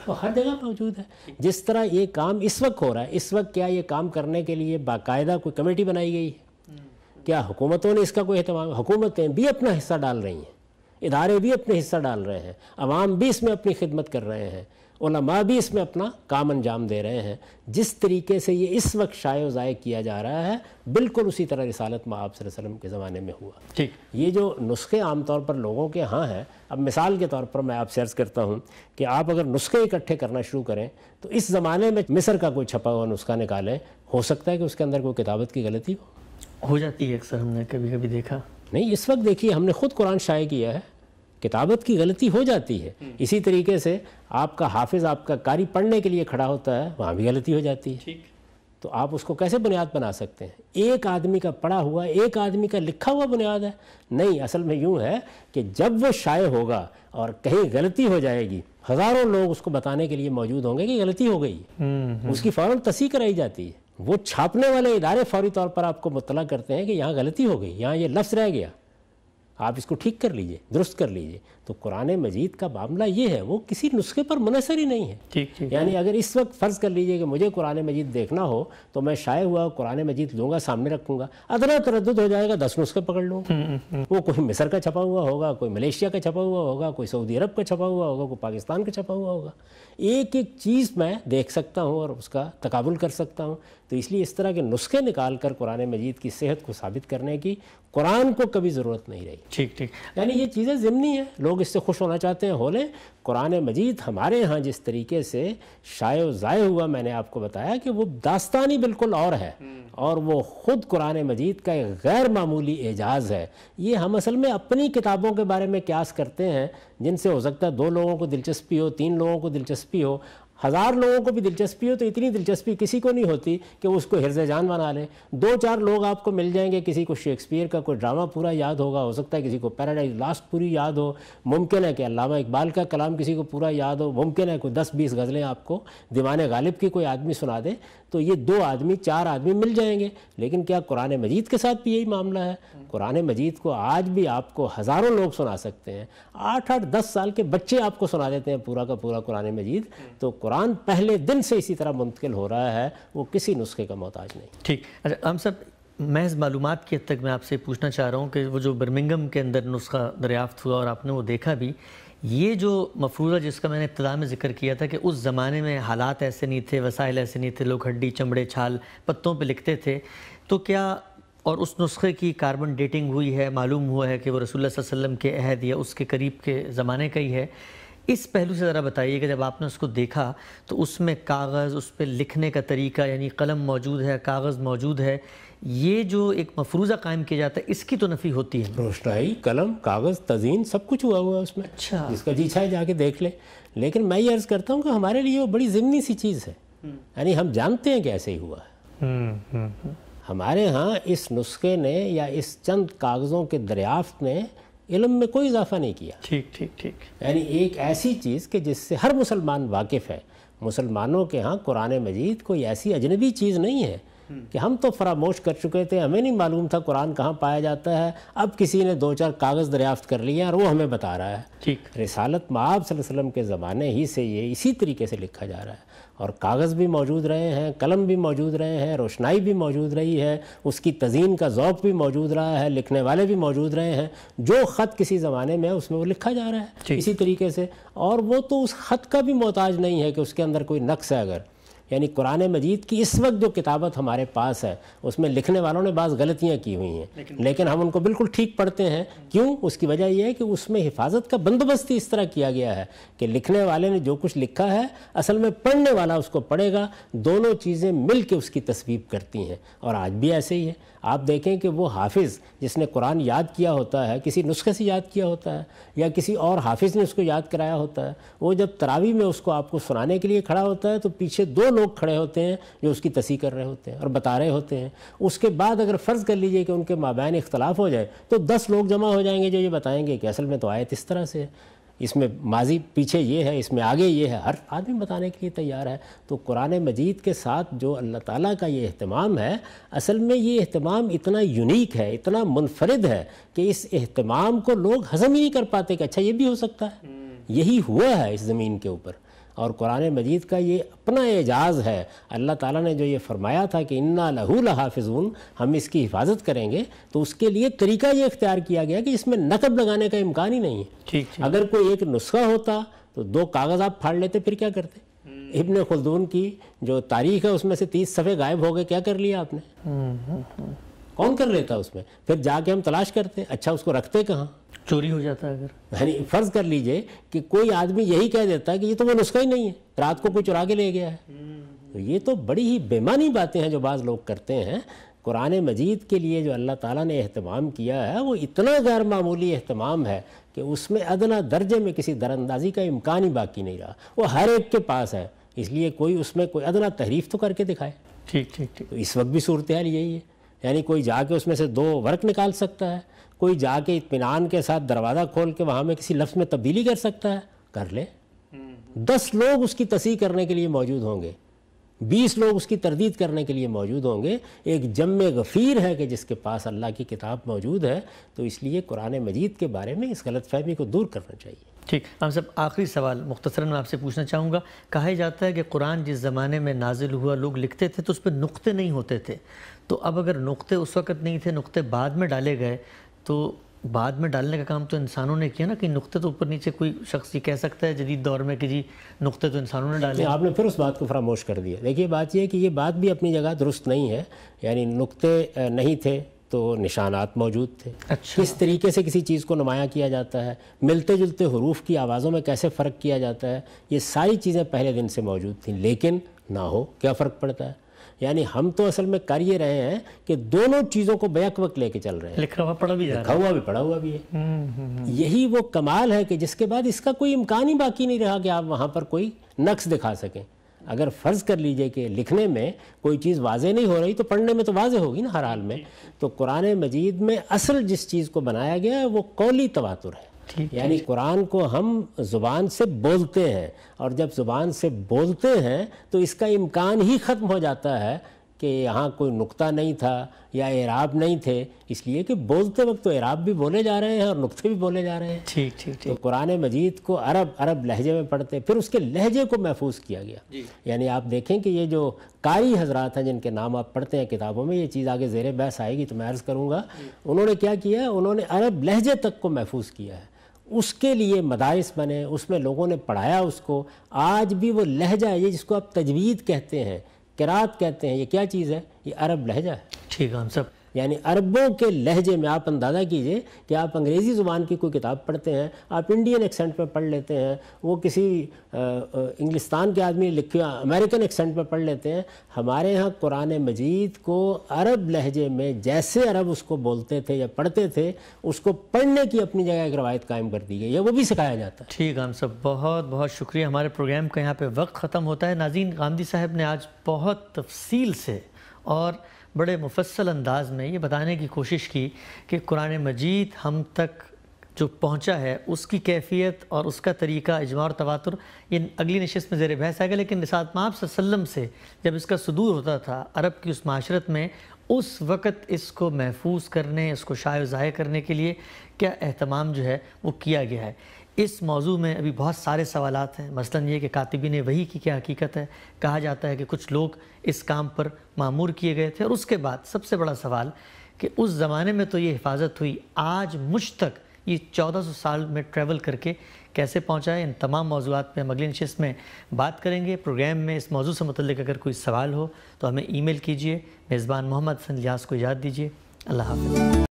وہ ہر جگہ موجود ہے. جس طرح یہ کام اس وقت ہو رہا ہے، اس وقت کیا یہ کام کرنے کے لیے باقاعدہ کوئی کمیٹی بنائی گئی ہے؟ کیا حکومتوں نے اس کا کوئی اہتمام؟ حکومتیں بھی اپنا حصہ ڈال رہی ہیں، ادارے بھی اپنے حصہ ڈال رہے ہیں، عوام بھی اس میں اپنی خدمت کر رہے ہیں، علماء بھی اس میں اپنا کام انجام دے رہے ہیں. جس طریقے سے یہ اس وقت شائع و ضائع کیا جا رہا ہے، بالکل اسی طرح رسالت مآب صلی اللہ علیہ وسلم کے زمانے میں ہوا.
ٹھیک.
یہ جو نسخے عام طور پر لوگوں کے ہاں ہیں، اب مثال کے طور پر میں آپ سے عرض کرتا ہوں کہ آپ اگر نسخے اکٹھے کرنا شروع کریں تو اس زمانے میں مصر کا کوئی چھپا ہوا نسخہ نکالیں، ہو سکتا ہے کہ اس کے اندر کوئی کتابت کی غلطی
ہو جاتی ہے. اکثر ہم نے کبھی کبھی دیکھا.
نہیں، اس وقت دیکھیے ہم نے خود قرآن شائع کیا ہے، کتابت کی غلطی ہو جاتی ہے. اسی طریقے سے آپ کا حافظ، آپ کا قاری پڑھنے کے لیے کھڑا ہوتا ہے، وہاں بھی غلطی ہو جاتی ہے. تو آپ اس کو کیسے بنیاد بنا سکتے ہیں؟ ایک آدمی کا پڑھا ہوا، ایک آدمی کا لکھا ہوا بنیاد ہے؟ نہیں، اصل میں یوں ہے کہ جب وہ شائع ہوگا اور کہیں غلطی ہو جائے گی، ہزاروں لوگ اس کو بتانے کے لیے موجود ہوں گے کہ غلطی ہو گئی. اس کی فوراً تصحیح کرائی جاتی ہے. وہ چھاپنے والے ادارے فوری طور پر آپ کو مطلع کرتے ہیں کہ یہاں غلطی ہو گئی، یہاں یہ لفظ رہ گیا، آپ اس کو ٹھیک کر لیجئے، درست کر لیجئے. تو قرآن مجید کا معاملہ یہ ہے، وہ کسی نسخے پر منحصر ہی نہیں ہے. یعنی اگر اس وقت فرض کر لیجئے کہ مجھے قرآن مجید دیکھنا ہو تو میں شائع ہوا قرآن مجید لوں گا، سامنے رکھوں گا، ادنا تردد ہو جائے گا، 10 نسخے پکڑ لوں گا. وہ کوئی مصر کا چھپا ہوا ہوگا، کوئی ملیشیا کا چھپا ہوا ہوگا، کوئی سعودی عرب کا چھپا ہوا ہوگا، کوئی پاکستان کا چھپا ہوا ہوگا. ایک ایک چیز میں دیکھ سکتا ہوں اور اس کا تقابل کر سکتا ہوں. تو اس لیے اس طرح کے نسخے نکال کر قرآن مجید کی صحت کو ثابت کرنے کی قرآن کو کبھی ضرورت نہیں رہی.
ٹھیک ٹھیک.
یعنی یہ چیزیں ضمنی ہیں، لوگ اس سے خوش ہونا چاہتے ہیں ہو لیں. قرآن مجید ہمارے ہاں جس طریقے سے شائع و ضائع ہوا، میں نے آپ کو بتایا کہ وہ داستانی بالکل اور ہے، اور وہ خود قرآن مجید کا ایک غیر معمولی اعجاز ہے. یہ ہم اصل میں اپنی کتابوں کے بارے میں قیاس کرتے ہیں جن سے ہو سکتا ہے 2 لوگوں کو دلچسپی ہو، 3 لوگوں کو دلچسپی ہو، 1000 لوگوں کو بھی دلچسپی ہو. تو اتنی دلچسپی کسی کو نہیں ہوتی کہ وہ اس کو حرز جان بنا لیں. 2-4 لوگ آپ کو مل جائیں گے، کسی کو شیکسپیئر کا کوئی ڈرامہ پورا یاد ہوگا، ہو سکتا ہے کسی کو پیراڈائز لاسٹ پوری یاد ہو، ممکن ہے کہ علامہ اقبال کا کلام کسی کو پورا یاد ہو، ممکن ہے کوئی 10-20 غزلیں آپ کو دیوان غالب کی کوئی آدمی سنا دے. تو یہ 2 آدمی 4 آدمی مل جائیں گے. لیکن کیا قرآن مجید کے ساتھ بھی یہی معاملہ ہے؟ قرآن مجید کو آج بھی آپ کو ہزاروں لوگ سنا سکتے ہیں، 8-10 سال کے بچے آپ کو سنا دیتے ہیں پورا کا پورا قرآن مجید. تو قرآن پہلے دن سے اسی طرح منتقل ہو رہا ہے، وہ کسی نسخے کا محتاج نہیں.
ٹھیک. اچھا ہم سب محض معلومات کی حد تک میں آپ سے پوچھنا چاہ رہا ہوں کہ وہ جو برمنگم کے اندر نسخہ دریافت ہوا اور آپ نے وہ دیکھا بھی، یہ جو مفروضہ جس کا میں نے ابتدا میں ذکر کیا تھا کہ اس زمانے میں حالات ایسے نہیں تھے، وسائل ایسے نہیں تھے، لوگ ہڈی چمڑے چھال پتوں پہ لکھتے تھے، تو کیا اور اس نسخے کی کاربن ڈیٹنگ ہوئی ہے، معلوم ہوا ہے کہ وہ رسول اللہ صلی اللہ علیہ وسلم کے عہد یا اس کے قریب کے زمانے کا ہی ہے. اس پہلو سے ذرا بتائیے کہ جب آپ نے اس کو دیکھا تو اس میں کاغذ، اس پہ لکھنے کا طریقہ، یعنی قلم موجود ہے، کاغذ موجود ہے، یہ جو ایک مفروضہ قائم کیا جاتا ہے اس کی تو نفی ہوتی ہے.
روشنائی، قلم، کاغذ، تزئین سب کچھ ہوا ہوا ہے اس میں.
اچھا.
جس کا جی چاہے جا کے دیکھ لے. لیکن میں یہ عرض کرتا ہوں کہ ہمارے لیے وہ بڑی ضمنی سی چیز ہے، یعنی ہم جانتے ہیں کہ ایسے ہی ہوا ہے. ہمارے ہاں اس نسخے نے یا اس چند کاغذوں کے دریافت نے علم میں کوئی اضافہ نہیں کیا.
ٹھیک ٹھیک ٹھیک.
یعنی ایک ایسی چیز کہ جس سے ہر مسلمان واقف ہے. مسلمانوں کے ہاں قرآن مجید کوئی ایسی اجنبی چیز نہیں ہے کہ ہم تو فراموش کر چکے تھے، ہمیں نہیں معلوم تھا قرآن کہاں پایا جاتا ہے، اب کسی نے 2-4 کاغذ دریافت کر لیے اور وہ ہمیں بتا رہا ہے.
ٹھیک.
رسالت مآب صلی اللہ علیہ وسلم کے زمانے ہی سے یہ اسی طریقے سے لکھا جا رہا ہے، اور کاغذ بھی موجود رہے ہیں، قلم بھی موجود رہے ہیں، روشنائی بھی موجود رہی ہے، اس کی تزئین کا ذوق بھی موجود رہا ہے، لکھنے والے بھی موجود رہے ہیں. جو خط کسی زمانے میں ہے اس میں وہ لکھا جا رہا ہے اسی طریقے سے. اور وہ تو اس خط کا بھی محتاج نہیں ہے کہ اس کے اندر کوئی نقص ہے. اگر یعنی قرآن مجید کی اس وقت جو کتابت ہمارے پاس ہے اس میں لکھنے والوں نے بعض غلطیاں کی ہوئی ہیں، لیکن ہم ان کو بالکل ٹھیک پڑھتے ہیں۔ کیوں؟ اس کی وجہ یہ ہے کہ اس میں حفاظت کا بندوبست اس طرح کیا گیا ہے کہ لکھنے والے نے جو کچھ لکھا ہے اصل میں پڑھنے والا اس کو پڑھے گا، دونوں چیزیں مل کے اس کی تصویب کرتی ہیں۔ اور آج بھی ایسے ہی ہے، آپ دیکھیں کہ وہ حافظ جس نے قرآن یاد کیا ہوتا ہے، کسی نسخے سے یاد کیا ہوتا ہے یا کسی اور حافظ نے اس کو یاد کرایا ہوتا ہے، وہ جب تراویح میں اس کو آپ کو سنانے کے لیے کھڑا ہوتا ہے تو پیچھے 2 لوگ کھڑے ہوتے ہیں جو اس کی تصحیح کر رہے ہوتے ہیں اور بتا رہے ہوتے ہیں۔ اس کے بعد اگر فرض کر لیجئے کہ ان کے مابین اختلاف ہو جائے تو 10 لوگ جمع ہو جائیں گے جو یہ بتائیں گے کہ اصل میں تو آیت اس طرح سے ہے، اس میں ماضی پیچھے یہ ہے، اس میں آگے یہ ہے، ہر آدمی بتانے کے لیے تیار ہے۔ تو قرآن مجید کے ساتھ جو اللہ تعالیٰ کا یہ اہتمام ہے، اصل میں یہ اہتمام اتنا یونیک ہے، اتنا منفرد ہے کہ اس اہتمام کو لوگ ہضم ہی نہیں کر پاتے کہ اچھا یہ بھی ہو سکتا ہے، یہی ہوا ہے اس زمین کے اوپر۔ اور قرآن مجید کا یہ اپنا اعجاز ہے، اللہ تعالیٰ نے جو یہ فرمایا تھا کہ انا لہو لحافظون، ہم اس کی حفاظت کریں گے، تو اس کے لیے طریقہ یہ اختیار کیا گیا کہ اس میں نقب لگانے کا امکان ہی نہیں ہے۔ اگر کوئی ایک نسخہ ہوتا تو 2 کاغذ آپ پھاڑ لیتے، پھر کیا کرتے؟ ابن خلدون کی جو تاریخ ہے اس میں سے 30 صفحے غائب ہو گئے، کیا کر لیا آپ نے؟ کون کر لیتا اس میں؟ پھر جا کے ہم تلاش کرتے، اچھا اس کو رکھتے کہاں؟
چوری ہو جاتا ہے اگر،
یعنی فرض کر لیجئے کہ کوئی آدمی یہی کہہ دیتا ہے کہ یہ تو وہ نسخہ ہی نہیں ہے، رات کو کوئی چرا کے لے گیا ہے۔ تو یہ تو بڑی ہی بےمانی باتیں ہیں جو بعض لوگ کرتے ہیں۔ قرآن مجید کے لیے جو اللہ تعالیٰ نے اہتمام کیا ہے وہ اتنا غیر معمولی اہتمام ہے کہ اس میں ادنا درجے میں کسی دراندازی کا امکان ہی باقی نہیں رہا، وہ ہر ایک کے پاس ہے، اس لیے کوئی اس میں کوئی ادنا تحریف تو کر کے دکھائے۔
ٹھیک ٹھیک ٹھیک۔
تو اس وقت بھی صورتحال یہی ہے، یعنی کوئی جا کے اس میں سے 2 ورق نکال سکتا ہے، کوئی جا کے اطمینان کے ساتھ دروازہ کھول کے وہاں میں کسی لفظ میں تبدیلی کر سکتا ہے، کر لے۔ 10 لوگ اس کی تصحیح کرنے کے لیے موجود ہوں گے، 20 لوگ اس کی تردید کرنے کے لیے موجود ہوں گے، ایک جم غفیر ہے کہ جس کے پاس اللہ کی کتاب موجود ہے۔ تو اس لیے قرآن مجید کے بارے میں اس غلط فہمی کو دور کرنا چاہیے۔
ٹھیک، ہم سب آخری سوال مختصراً میں آپ سے پوچھنا چاہوں گا، کہا ہی جاتا ہے کہ قرآن جس زمانے میں نازل ہوا لوگ لکھتے تھے تو اس پہ نقطے نہیں ہوتے تھے، تو اب اگر نقطے اس وقت نہیں تھے، نقطے بعد میں ڈالے گئے، تو بعد میں ڈالنے کا کام تو انسانوں نے کیا نا، کہ نقطے تو اوپر نیچے کوئی شخص یہ کہہ سکتا ہے جدید دور میں کہ جی نقطے تو انسانوں نے ڈالے۔
آپ نے پھر اس بات کو فراموش کر دیا۔ دیکھیے بات یہ ہے کہ یہ بات بھی اپنی جگہ درست نہیں ہے، یعنی نقطے نہیں تھے تو نشانات موجود تھے۔
اچھا،
کس طریقے سے کسی چیز کو نمایاں کیا جاتا ہے، ملتے جلتے حروف کی آوازوں میں کیسے فرق کیا جاتا ہے، یہ ساری چیزیں پہلے دن سے موجود تھیں، لیکن نہ ہو کیا فرق پڑتا ہے؟ یعنی ہم تو اصل میں کر یہ رہے ہیں کہ دونوں چیزوں کو بیک وقت لے کے چل رہے ہیں،
لکھا ہوا پڑھا بھی جا رہا
لکھا ہوا بھی پڑھا ہوا بھی ہے۔ یہی وہ کمال ہے کہ جس کے بعد اس کا کوئی امکان ہی باقی نہیں رہا کہ آپ وہاں پر کوئی نقص دکھا سکیں۔ اگر فرض کر لیجئے کہ لکھنے میں کوئی چیز واضح نہیں ہو رہی تو پڑھنے میں تو واضح ہوگی نا ہر حال میں۔ تو قرآن مجید میں اصل جس چیز کو بنایا گیا ہے وہ قولی تواتر ہے، یعنی قرآن کو ہم زبان سے بولتے ہیں، اور جب زبان سے بولتے ہیں تو اس کا امکان ہی ختم ہو جاتا ہے کہ یہاں کوئی نقطہ نہیں تھا یا اعراب نہیں تھے، اس لیے کہ بولتے وقت تو اعراب بھی بولے جا رہے ہیں اور نقطے بھی بولے جا رہے ہیں۔
ٹھیک ٹھیک ٹھیک۔
تو قرآن مجید کو عرب لہجے میں پڑھتے، پھر اس کے لہجے کو محفوظ کیا گیا۔ یعنی آپ دیکھیں کہ یہ جو قاری حضرات ہیں جن کے نام آپ پڑھتے ہیں کتابوں میں، یہ چیز آگے زیر بحث آئے گی تو میں عرض کروں گا، انہوں نے کیا کیا ہے، انہوں نے عرب لہجے تک کو محفوظ کیا ہے، اس کے لیے مدارس بنے، اس میں لوگوں نے پڑھایا اس کو۔ آج بھی وہ لہجہ ہے، یہ جس کو آپ تجوید کہتے ہیں، قرات کہتے ہیں، یہ کیا چیز ہے؟ یہ عرب لہجہ ہے۔
ٹھیک، ہم سب
یعنی عربوں کے لہجے میں آپ اندازہ کیجئے کہ آپ انگریزی زبان کی کوئی کتاب پڑھتے ہیں، آپ انڈین ایکسنٹ میں پڑھ لیتے ہیں، وہ کسی انگلستان کے آدمی لکھے امریکن ایکسنٹ میں پڑھ لیتے ہیں۔ ہمارے ہاں قرآن مجید کو عرب لہجے میں جیسے عرب اس کو بولتے تھے یا پڑھتے تھے، اس کو پڑھنے کی اپنی جگہ ایک روایت قائم کر دی گئی ہے، وہ بھی سکھایا جاتا ہے۔
ٹھیک، ہم سب بہت بہت شکریہ۔ ہمارے پروگرام کا یہاں پہ وقت ختم ہوتا ہے۔ ناظرین، غامدی صاحب نے آج بہت تفصیل سے اور بڑے مفصل انداز میں یہ بتانے کی کوشش کی کہ قرآن مجید ہم تک جو پہنچا ہے اس کی کیفیت اور اس کا طریقہ، اجماع اور تواتر، یہ اگلی نشست میں زیر بحث آئے گا۔ لیکن رسالت مآب صلی اللہ علیہ وسلم سے جب اس کا صدور ہوتا تھا عرب کی اس معاشرت میں، اس وقت اس کو محفوظ کرنے، اس کو شائع و ظاہر کرنے کے لیے کیا اہتمام جو ہے وہ کیا گیا ہے۔ اس موضوع میں ابھی بہت سارے سوالات ہیں، مثلاً یہ کہ کاتبین وحی کی کیا حقیقت ہے۔ کہا جاتا ہے کہ کچھ لوگ اس کام پر مامور کیے گئے تھے، اور اس کے بعد سب سے بڑا سوال کہ اس زمانے میں تو یہ حفاظت ہوئی، آج مجھ تک یہ 1400 سال میں ٹریول کر کے کیسے پہنچا ہے؟ ان تمام موضوعات پہ ہم اگلی نشست میں بات کریں گے۔ پروگرام میں اس موضوع سے متعلق اگر کوئی سوال ہو تو ہمیں ای میل کیجیے۔ میزبان محمد حسن الیاس کو اجازت دیجیے۔ اللہ حافظ۔